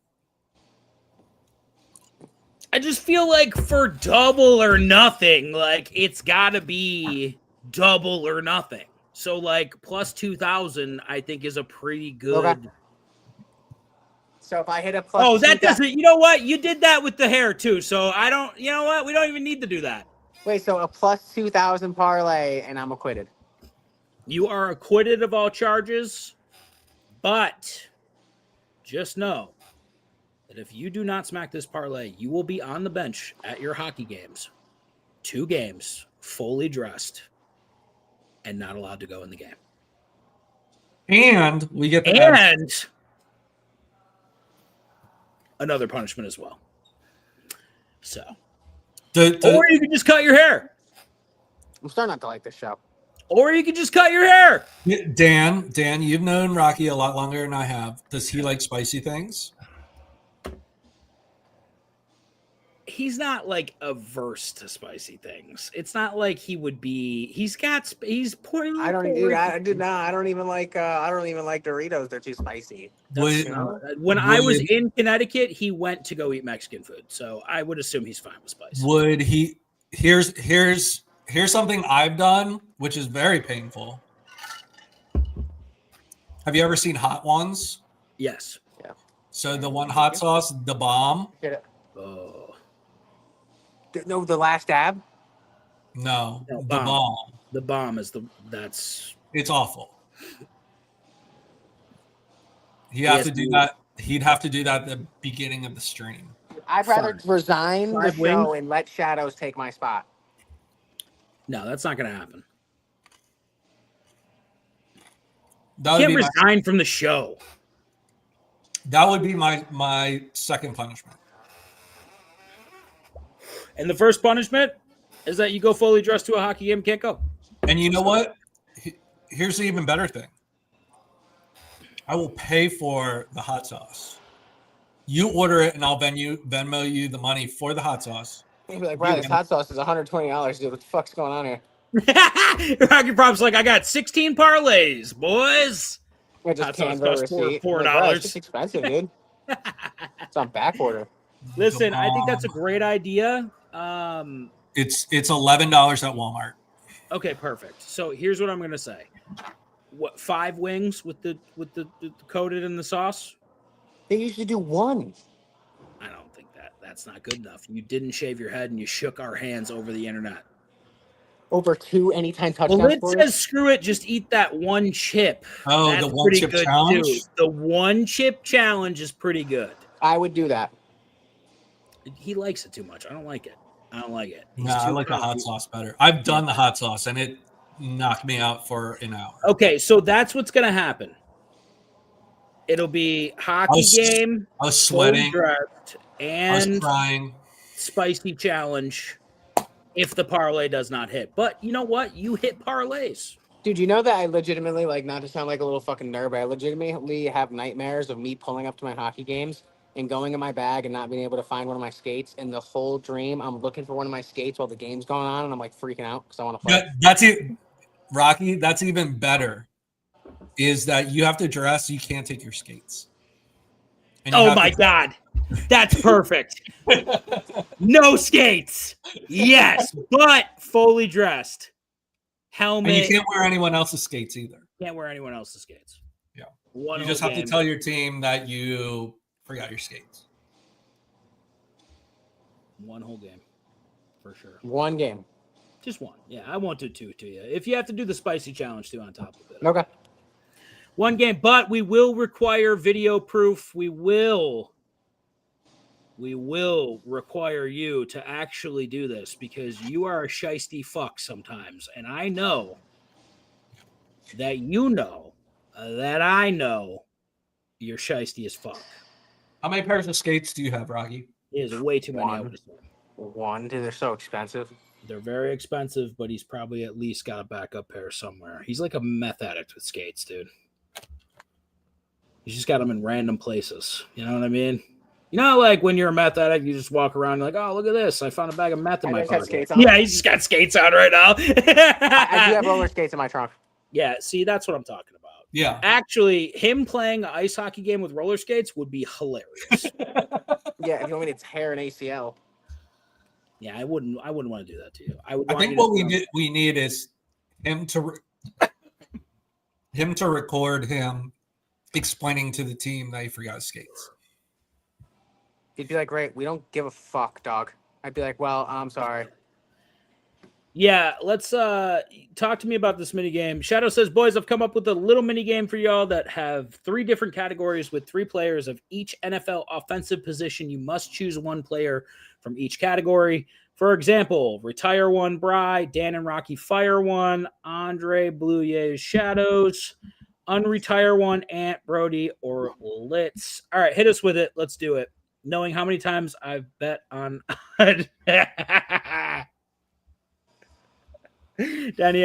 I just feel like for double or nothing, like it's got to be double or nothing. So like plus 2,000, I think is a pretty good. Okay. So if I hit a plus, oh, that doesn't. You know what? You did that with the hair too. So I don't. You know what? We don't even need to do that. Wait, so a plus 2,000 parlay, and I'm acquitted. You are acquitted of all charges, but just know that if you do not smack this parlay, you will be on the bench at your hockey games, 2 games, fully dressed, and not allowed to go in the game. And we get another punishment as well. So, or you can just cut your hair. I'm starting not to like this show. Or you can just cut your hair. Dan, you've known Rocky a lot longer than I have. Does he like spicy things? He's not like averse to spicy things. It's not like he would be. He's poorly. I don't even like Doritos. They're too spicy. When I was in Connecticut, he went to go eat Mexican food, so I would assume he's fine with spice. Would he? Here's something I've done, which is very painful. Have you ever seen Hot Ones? Yes. Yeah. So the one hot sauce, the bomb. Get it. Oh. No, the last dab. No, No, the bomb. The bomb is that's. It's awful. He'd have to do that. He'd have to do that at the beginning of the stream. I'd rather resign the 5 show and let Shadows take my spot. No, that's not going to happen. You can't resign from the show. That would be my second punishment. And the first punishment is that you go fully dressed to a hockey game, can't go. And you know what? Here's the even better thing. I will pay for the hot sauce. You order it, and I'll Venmo you the money for the hot sauce. You'd be like, bro, this hot sauce is $120, dude. What the fuck's going on here? Rocky Prop's like, I got 16 parlays, boys. I just Canva receipt. $4. Like, it's expensive, dude. It's on back order. Listen, I think that's a great idea. It's $11 at Walmart. Okay, perfect. So here's what I'm gonna say. What 5 wings with the coated in the sauce? They usually do 1. I don't think that's not good enough. You didn't shave your head and you shook our hands over the internet. Over 2 anytime touchdowns. Well, it says screw it, just eat that 1 chip. Oh, that's the 1 chip challenge? Too. The 1 chip challenge is pretty good. I would do that. He likes it too much. I don't like it. No, I like the hot sauce better. I've done the hot sauce, and it knocked me out for an hour. Okay, so that's what's going to happen. It'll be hockey game. I was sweating. And I was crying. Spicy challenge if the parlay does not hit. But you know what? You hit parlays. Dude, you know that I legitimately, like, not to sound like a little fucking nerd, but I legitimately have nightmares of me pulling up to my hockey games and going in my bag and not being able to find one of my skates. And the whole dream, I'm looking for one of my skates while the game's going on, and I'm, like, freaking out because I want to play. That's it, Rocky. That's even better. Is that you have to dress, you can't take your skates. Oh my God. That's perfect. No skates. Yes, but fully dressed. Helmet. And you can't wear anyone else's skates either. Can't wear anyone else's skates. Yeah. You just have to tell your team that you forgot your skates. 1 whole game. For sure. 1 game. Just one. Yeah, I won't do two to you. If you have to do the spicy challenge too on top of it. Okay. One game, but we will require video proof. We will require you to actually do this because you are a shiesty fuck sometimes. And I know that you know that I know you're shiesty as fuck. How many pairs of skates do you have, Rocky? It is way too many. One, dude, they're so expensive. They're very expensive, but he's probably at least got a backup pair somewhere. He's like a meth addict with skates, dude. He's just got them in random places. You know what I mean? You know, like when you're a meth addict, you just walk around like, oh, look at this. I found a bag of meth in my pocket. Yeah, he's just got skates on right now. I do have roller skates in my trunk. Yeah, see, that's what I'm talking about. Yeah. Actually, him playing an ice hockey game with roller skates would be hilarious. Yeah, if you want me to tear an ACL. Yeah, I wouldn't want to do that to you. I think what we need is him to record him explaining to the team that he forgot his skates. He'd be like, great, we don't give a fuck, dog. I'd be like, well, I'm sorry. Yeah, let's talk to me about this mini game. Shadow says, boys, I've come up with a little mini game for y'all that have 3 different categories with 3 players of each NFL offensive position. You must choose one player from each category. For example, retire one, Bry, Dan and Rocky fire one, Andre, Blue Jays, Shadows, unretire one, Ant, Brody, or Litz. All right, hit us with it. Let's do it. Knowing how many times I've bet on Danny,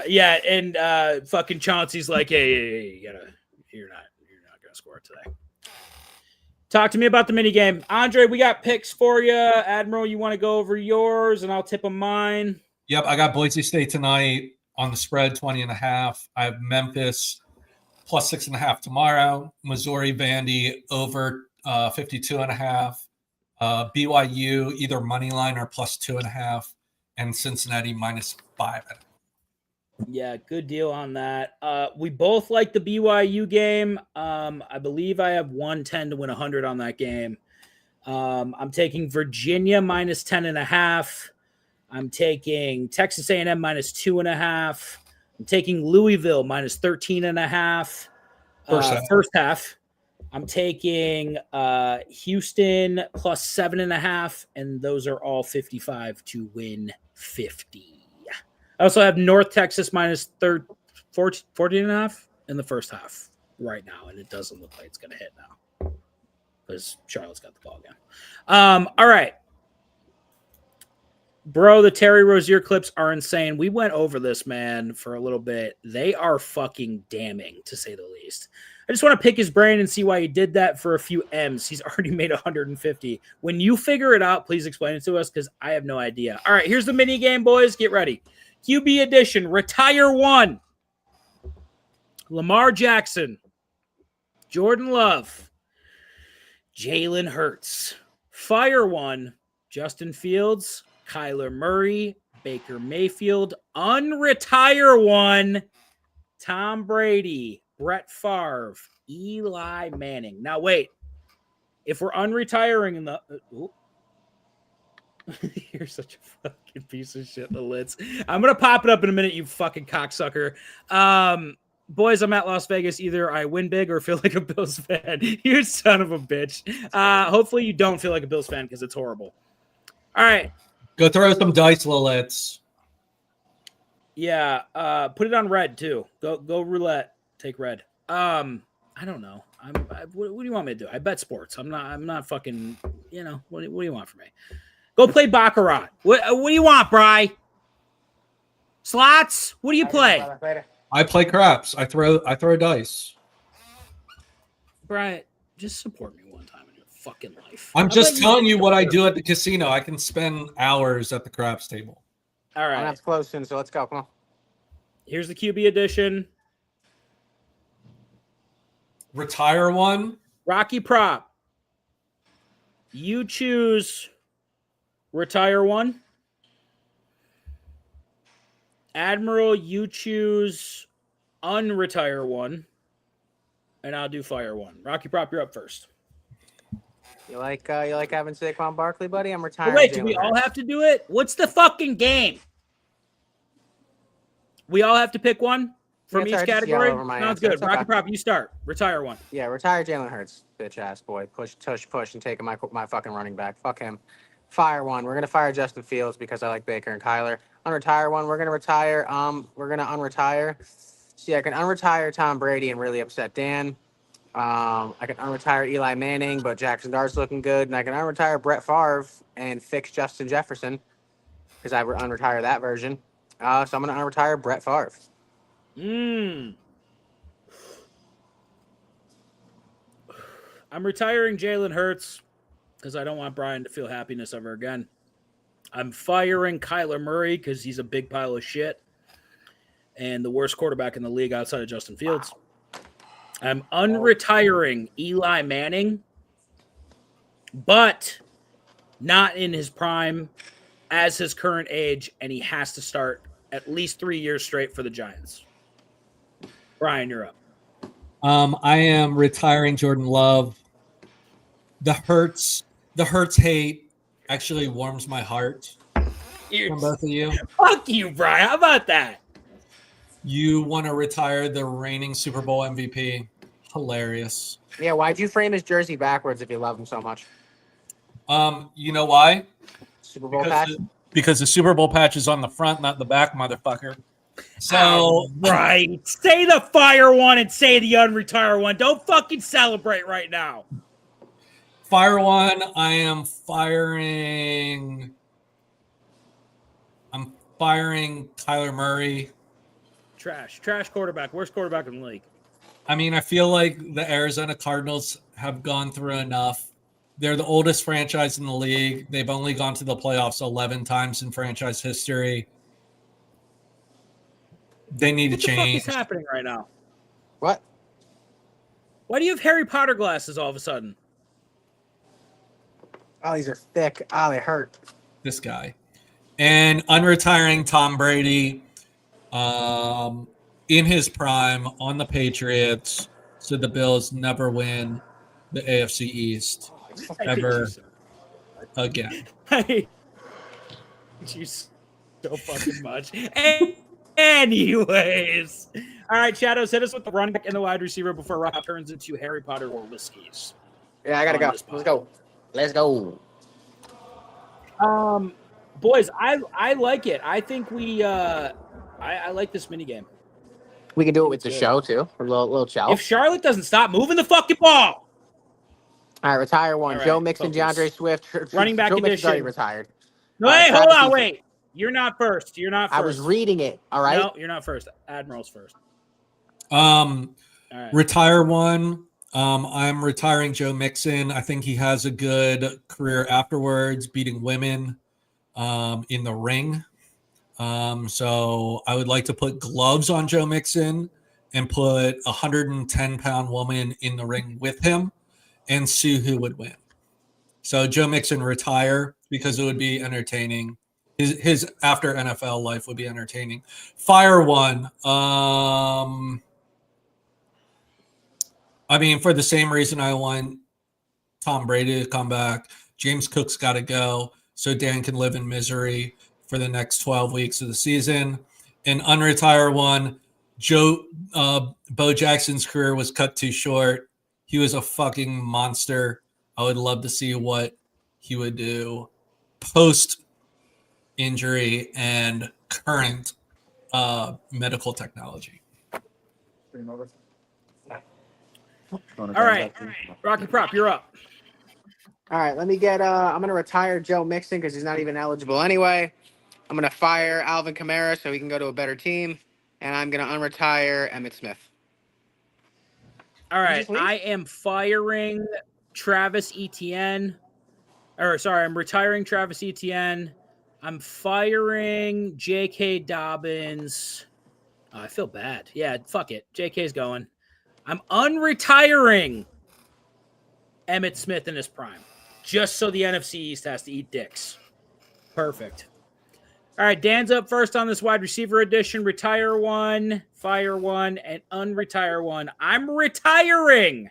yeah, and fucking Chauncey's like, hey, you're not gonna score today. Talk to me about the mini game, Andre. We got picks for you, Admiral. You want to go over yours, and I'll tip them mine. Yep, I got Boise State tonight on the spread 20.5. I have Memphis plus 6.5 tomorrow. Missouri Vandy over 52.5. BYU either money line or plus 2.5. And Cincinnati minus 5. Yeah, good deal on that. We both like the BYU game. I believe I have 110 to win 100 on that game. I'm taking Virginia minus 10.5. I'm taking Texas A&M minus 2.5. I'm taking Louisville minus 13.5. First half. I'm taking Houston plus 7.5, and those are all 55 to win 50. I also have North Texas minus 14.5 in the first half right now, and it doesn't look like it's going to hit now because Charlotte's got the ball game. All right. Bro, the Terry Rozier clips are insane. We went over this, man, for a little bit. They are fucking damning, to say the least. I just want to pick his brain and see why he did that for a few M's. He's already made 150. When you figure it out, please explain it to us because I have no idea. All right, here's the mini game, boys. Get ready. QB edition. Retire one. Lamar Jackson. Jordan Love. Jalen Hurts. Fire one. Justin Fields. Kyler Murray. Baker Mayfield. Unretire one. Tom Brady. Brett Favre, Eli Manning. Now, wait. If we're unretiring in the... You're such a fucking piece of shit, the Litz. I'm going to pop it up in a minute, you fucking cocksucker. Boys, I'm at Las Vegas. Either I win big or feel like a Bills fan. You son of a bitch. Hopefully you don't feel like a Bills fan because it's horrible. All right. Go throw some dice, Lilith. Yeah. Put it on red, too. Go roulette. Take red. I don't know. What do you want me to do? I bet sports. I'm not fucking, what do you want from me? Go play Baccarat. What do you want, Bry? Slots? What do you play? I play craps. I throw dice. Bry, just support me one time in your fucking life. I'm just telling you what I do at the casino. I can spend hours at the craps table. All right. That's close soon, so let's go. Come on. Here's the QB edition. Retire one. Rocky Prop. You choose retire one. Admiral, you choose unretire one. And I'll do fire one. Rocky Prop, you're up first. You like having Saquon Barkley, buddy? I'm retiring. Wait, do we all have to do it? What's the fucking game? We all have to pick one from Yeah, each sorry, just yell category. over my Sounds answer. good. It's Rocky okay. Prop, you start. Retire one. Yeah, retire Jalen Hurts, bitch ass boy. Push, push, and taking my fucking running back. Fuck him. Fire one. We're gonna fire Justin Fields because I like Baker and Kyler. Unretire one. We're gonna retire. We're gonna unretire. See, I can unretire Tom Brady and really upset Dan. I can unretire Eli Manning, but Jackson Dart's looking good, and I can unretire Brett Favre and fix Justin Jefferson because I unretire that version. So I'm gonna unretire Brett Favre. I'm retiring Jalen Hurts because I don't want Brian to feel happiness ever again. I'm firing Kyler Murray because he's a big pile of shit and the worst quarterback in the league outside of Justin Fields. I'm unretiring Eli Manning, but not in his prime as his current age, and he has to start at least 3 years straight for the Giants. Brian, you're up. I am retiring Jordan Love. The Hurts hate actually warms my heart from both of you. Fuck you, Brian. How about that? You want to retire the reigning Super Bowl MVP. Hilarious. Yeah, why'd you frame his jersey backwards if you love him so much? You know why? Super Bowl patch? Because the Super Bowl patch is on the front, not the back, motherfucker. So right. Say the fire one and say the unretire one. Don't fucking celebrate right now. Fire one, I am firing. I'm firing Kyler Murray. Trash quarterback. Worst quarterback in the league. I mean, I feel like the Arizona Cardinals have gone through enough. They're the oldest franchise in the league. They've only gone to the playoffs 11 times in franchise history. They need to change. What the fuck is happening right now? What? Why do you have Harry Potter glasses all of a sudden? Oh, these are thick. Oh, they hurt. This guy. And unretiring Tom Brady in his prime on the Patriots so the Bills never win the AFC East ever again. I hate you so fucking much. Anyways. All right, Shadows, hit us with the running back and the wide receiver before Rob turns into Harry Potter or Whiskies. Yeah, I gotta go. Let's go. Boys, I like it. I think we I like this mini game. We can do it with the show too. A little chow. If Charlotte doesn't stop moving the fucking ball. All right, retire one. Right, Joe Mixon, focus. DeAndre Swift. Running back Joe edition. Mixon's already retired. No, hey, hold on, wait. You're not first. I was reading it. All right. No, you're not first. Admiral's first. All right. Retire one. I'm retiring Joe Mixon. I think he has a good career afterwards, beating women in the ring. So I would like to put gloves on Joe Mixon and put a 110-pound woman in the ring with him and see who would win. So Joe Mixon retire because it would be entertaining. His after NFL life would be entertaining. Fire one. I mean, for the same reason I want Tom Brady to come back, James Cook's got to go so Dan can live in misery for the next 12 weeks of the season. And unretire one, Bo Jackson's career was cut too short. He was a fucking monster. I would love to see what he would do post-injury and current medical technology. All right. Rocky Prop, you're up. All right, let me get I'm gonna retire Joe Mixon because he's not even eligible anyway. I'm gonna fire Alvin Kamara so he can go to a better team, and I'm gonna unretire Emmitt Smith. All right, I am firing Travis Etienne. I'm retiring Travis Etienne. I'm firing J.K. Dobbins. Oh, I feel bad. Yeah, fuck it. J.K.'s going. I'm unretiring Emmitt Smith in his prime, just so the NFC East has to eat dicks. Perfect. All right, Dan's up first on this wide receiver edition. Retire one, fire one, and unretire one. I'm retiring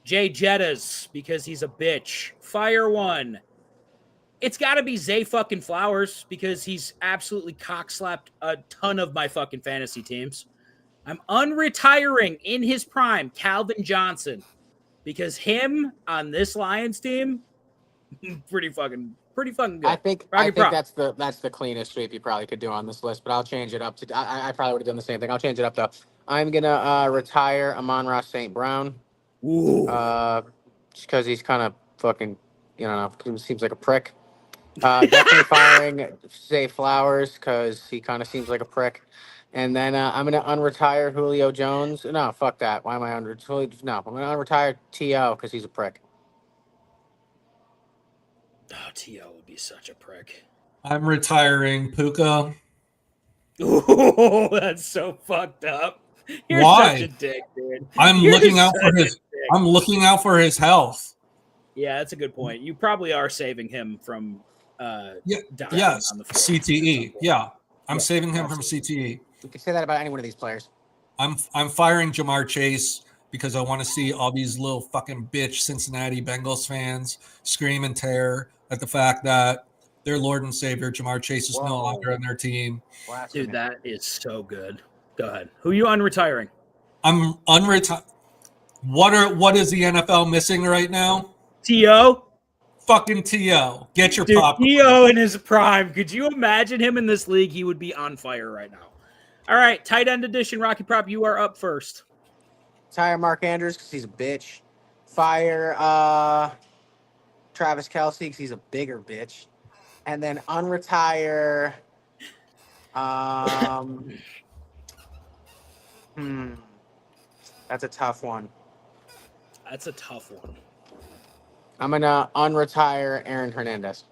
Jay Jettas because he's a bitch. Fire one. It's got to be Zay fucking Flowers because he's absolutely cockslapped a ton of my fucking fantasy teams. I'm unretiring in his prime Calvin Johnson because him on this Lions team, pretty fucking good. I think that's the cleanest sweep you probably could do on this list, but I'll change it up to. I probably would have done the same thing. I'll change it up though. I'm gonna retire Amon-Ra St. Brown. Ooh. Just because he's kind of fucking, seems like a prick. Definitely firing Zay Flowers because he kind of seems like a prick. And then I'm gonna unretire Julio Jones. No, fuck that. Why am I under? No, I'm gonna unretire T.O. because he's a prick. Oh, T.O. would be such a prick. I'm retiring Puka. Oh, that's so fucked up. You're Why? such a dick, dude. I'm looking out for his health. Yeah, that's a good point. You probably are saving him from dying yes, on the floor. CTE. Yeah. I'm saving him from CTE. You can say that about any one of these players. I'm firing Jamar Chase because I want to see all these little fucking bitch Cincinnati Bengals fans scream and tear at the fact that their Lord and Savior Jamar Chase is no longer on their team. Dude, that is so good. Go ahead. Who are you unretiring? I'm unretired. What is the NFL missing right now? T.O. Fucking T.O. Get your pop. T.O. in his prime. Could you imagine him in this league? He would be on fire right now. All right, tight end edition, Rocky Prop, you are up first. Tire Mark Andrews because he's a bitch. Fire Travis Kelce because he's a bigger bitch. And then unretire that's a tough one. That's a tough one. I'm gonna unretire Aaron Hernandez.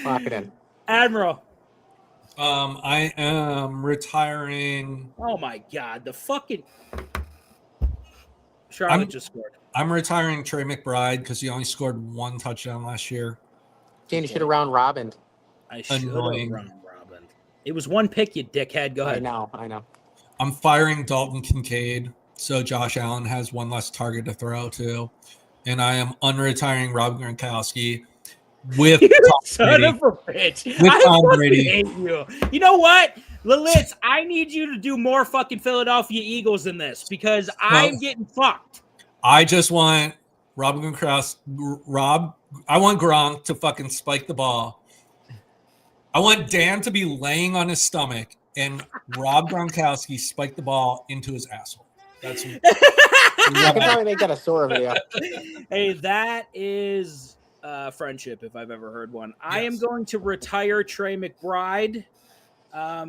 Lock it in. Admiral. I am retiring. Oh my God, the fucking Charlotte just scored. I'm retiring Trey McBride because he only scored one touchdown last year. Danny should have round robin. I should have round robin. It was one pick, you dickhead. Go ahead. I know. I'm firing Dalton Kincaid, so Josh Allen has one less target to throw to. And I am unretiring Rob Gronkowski with son of a bitch. With Tom I Brady. hate you. You know what? Lilith, I need you to do more fucking Philadelphia Eagles than this because I'm getting fucked. I just want I want Gronk to fucking spike the ball. I want Dan to be laying on his stomach and Rob Gronkowski spike the ball into his asshole. That's I can probably make that a Sora video. Hey, that is friendship if I've ever heard one. Yes. I am going to retire Trey McBride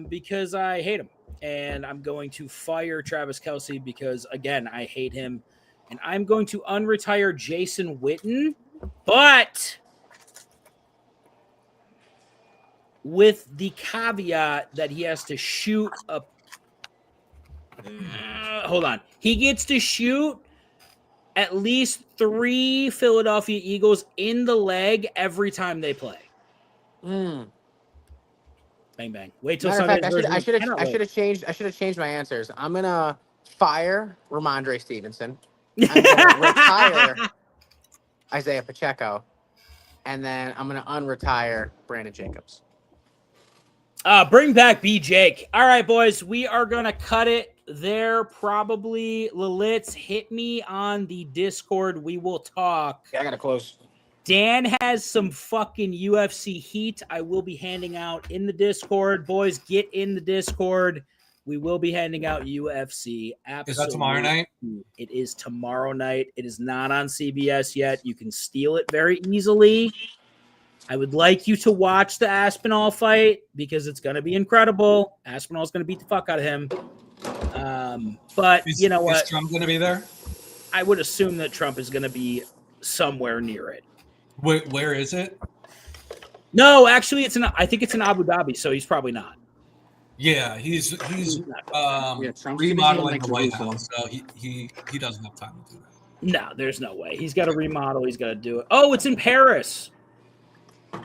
because I hate him. And I'm going to fire Travis Kelce because, again, I hate him. And I'm going to unretire Jason Witten, but with the caveat that he has to shoot a hold on. He gets to shoot at least 3 Philadelphia Eagles in the leg every time they play. Bang bang. Wait till Sunday. I should have changed my answers. I'm gonna fire Ramondre Stevenson. I'm gonna retire Isaiah Pacheco, and then I'm gonna unretire Brandon Jacobs. Bring back B. Jake. All right, boys, we are gonna cut it there. Probably Lilith, hit me on the Discord. We will talk. Yeah, I gotta close. Dan has some fucking UFC heat I will be handing out in the Discord. Boys, get in the Discord. We will be handing out UFC. Absolutely. Is that tomorrow night? It is tomorrow night. It is not on CBS yet. You can steal it very easily. I would like you to watch the Aspinall fight because it's going to be incredible. Aspinall's going to beat the fuck out of him. But you know what? Is Trump going to be there? I would assume that Trump is going to be somewhere near it. Where is it? No, actually, I think it's in Abu Dhabi, so he's probably not. Yeah, he's remodeling the White House, so he doesn't have time to do that. No, there's no way. He's got to remodel. He's got to do it. Oh, it's in Paris. So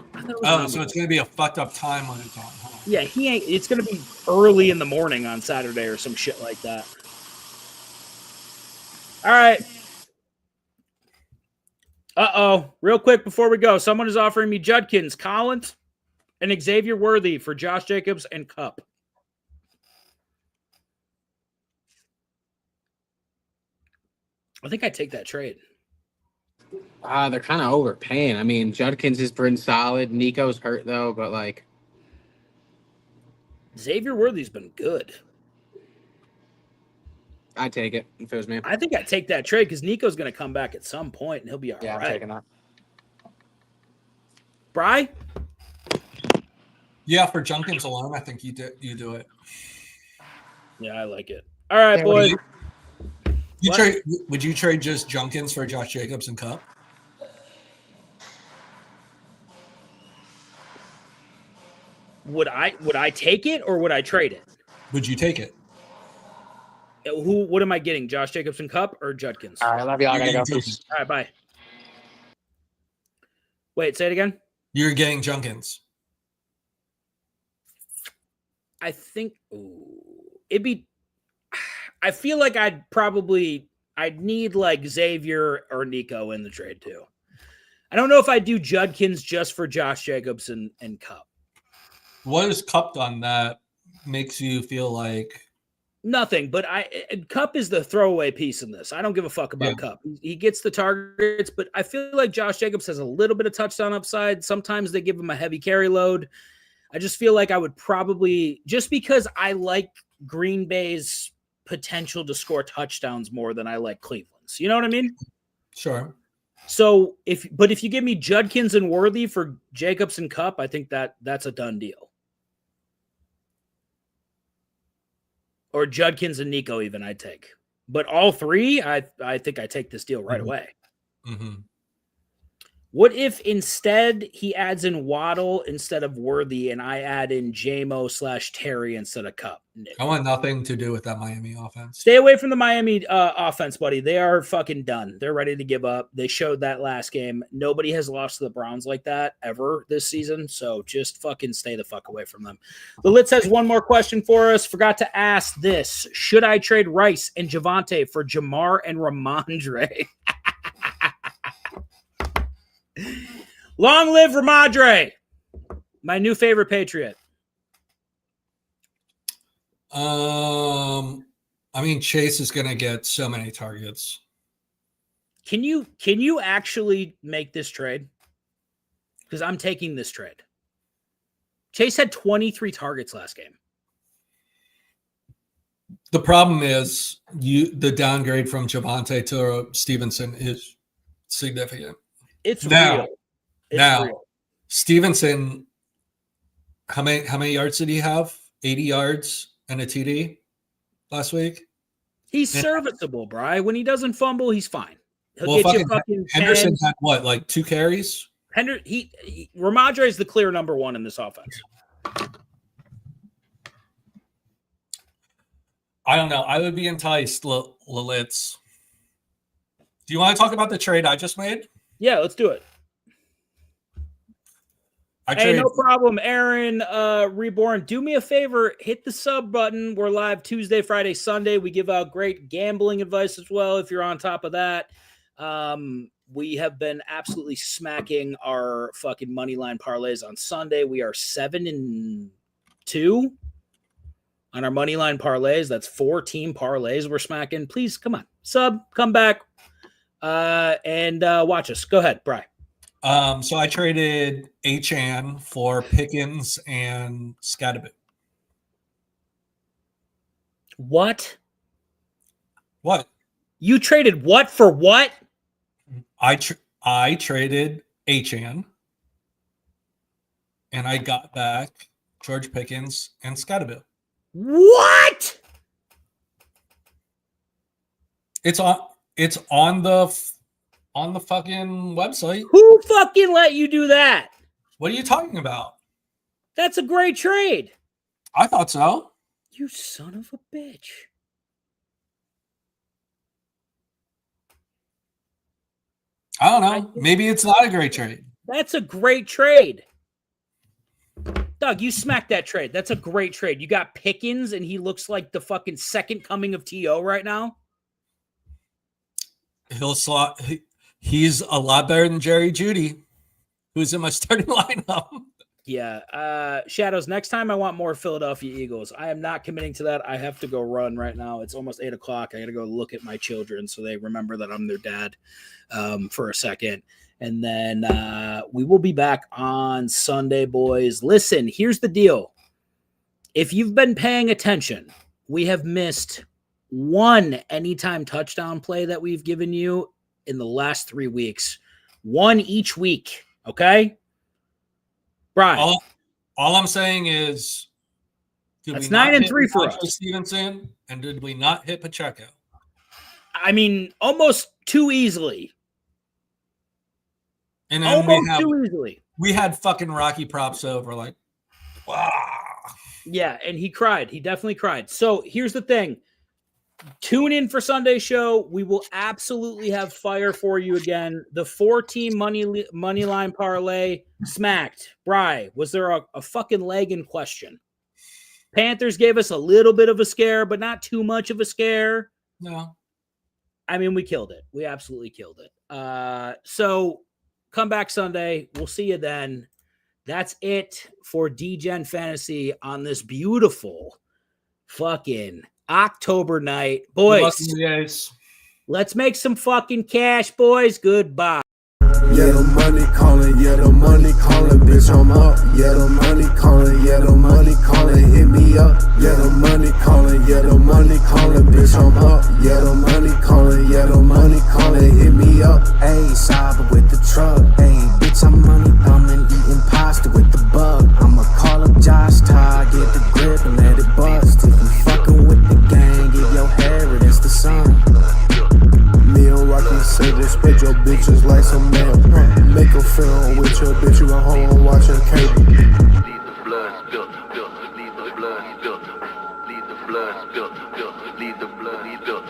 it's going to be a fucked up time when it's on. Huh? Yeah, he ain't. It's going to be early in the morning on Saturday or some shit like that. All right. Uh-oh. Real quick before we go, someone is offering me Judkins, Collins, and Xavier Worthy for Josh Jacobs and Cup. I think I take that trade. They're kind of overpaying. I mean, Judkins is pretty solid. Nico's hurt, though, but, like... Xavier Worthy's been good. I'd take it if it was me. I think I'd take that trade because Nico's going to come back at some point, and he'll be all right. I'm taking that. Bri? Yeah, for Junkins alone, I think you do it. Yeah, I like it. All right, boys. Would you trade just Junkins for Josh Jacobs and Cup? Would I take it or would I trade it? Would you take it? What am I getting? Josh Jacobs and Cup or Judkins? All right, love y'all. I gotta go. All right, bye. Wait, say it again. You're getting Junkins. I think it'd be. I feel like I'd need like Xavier or Nico in the trade too. I don't know if I'd do Judkins just for Josh Jacobs and Cup. What has Cup done that makes you feel like nothing? But Cup is the throwaway piece in this. I don't give a fuck about Cup. He gets the targets, but I feel like Josh Jacobs has a little bit of touchdown upside. Sometimes they give him a heavy carry load. I just feel like I would probably, just because I like Green Bay's potential to score touchdowns more than I like Cleveland's. You know what I mean? Sure. So if you give me Judkins and Worthy for Jacobs and Cup, I think that's a done deal. Or Judkins and Nico even I'd take. But all three, I think I take this deal right away. Mm-hmm. What if instead he adds in Waddle instead of Worthy and I add in JMO/Terry instead of Cup? I want nothing to do with that Miami offense. Stay away from the Miami offense, buddy. They are fucking done. They're ready to give up. They showed that last game. Nobody has lost to the Browns like that ever this season. So just fucking stay the fuck away from them. The Litz has one more question for us. Forgot to ask this. Should I trade Rice and Javonte for Jamar and Ramondre? Long live Ramondre, my new favorite Patriot. I mean, Chase is going to get so many targets. Can you actually make this trade? Because I'm taking this trade. Chase had 23 targets last game. The problem is the downgrade from Javonte to Stevenson is significant. It's real. Now, real. Stevenson, how many yards did he have? 80 yards and a TD last week? He's serviceable, Bri. When he doesn't fumble, he's fine. He'll get you fucking Henderson 10. Had what, like 2 carries? Ramondre is the clear number one in this offense. I don't know. I would be enticed, Lilitz. Do you want to talk about the trade I just made? Yeah, let's do it. Hey, no problem, Aaron Reborn. Do me a favor, hit the sub button. We're live Tuesday, Friday, Sunday. We give out great gambling advice as well if you're on top of that. We have been absolutely smacking our fucking money line parlays on Sunday. We are 7-2 on our money line parlays. That's 4 team parlays we're smacking. Please come on, sub, come back, and watch us. Go ahead, Bri. So I traded Achan for Pickens and Scadaboo. What? What? You traded what for what? I traded Achan, and I got back George Pickens and Scadaboo. What? It's on the fucking website. Who fucking let you do that? What are you talking about? That's a great trade. I thought so. You son of a bitch. I don't know. Maybe it's not a great trade. That's a great trade. Doug, you smacked that trade. That's a great trade. You got Pickens, and he looks like the fucking second coming of T.O. right now. He'll slot. He's a lot better than Jerry Jeudy, who's in my starting lineup. Yeah. Shadows, next time I want more Philadelphia Eagles. I am not committing to that. I have to go run right now. It's almost 8 o'clock. I got to go look at my children so they remember that I'm their dad for a second. And then we will be back on Sunday, boys. Listen, here's the deal. If you've been paying attention, we have missed one anytime touchdown play that we've given you in the last 3 weeks. One each week, okay? Brian. All I'm saying is, that's 9-3 for us. Stevenson, and did we not hit Pacheco? I mean, almost too easily. And then too easily. We had fucking Rocky props over, like, wow. Yeah, and he cried. He definitely cried. So here's the thing. Tune in for Sunday's show. We will absolutely have fire for you again. The 4-team money line parlay smacked. Bri, was there a fucking leg in question? Panthers gave us a little bit of a scare, but not too much of a scare. No. I mean, we killed it. We absolutely killed it. So come back Sunday. We'll see you then. That's it for Degen Fantasy on this beautiful fucking October night. Boys, let's make some fucking cash, boys. Goodbye. Yeah, the money calling, bitch, I'm up. Yeah, the money calling, hit me up. Yeah, the money calling, bitch, I'm up. Yeah, the money calling, hit me up. Ayy, cyber with the truck. Ayy, bitch, I'm money thumbing, eating pasta with the bug. I'ma call up Josh Todd, get the grip and let it bust. If you fucking with the gang, give your hair against the sun. Meal rockin' sable, spread your bitches like some mail. Make a film with your bitch, you at home watching cable. Leave the blood spilt, leave the blood spilt, leave the blood spilt, leave the blood spilt.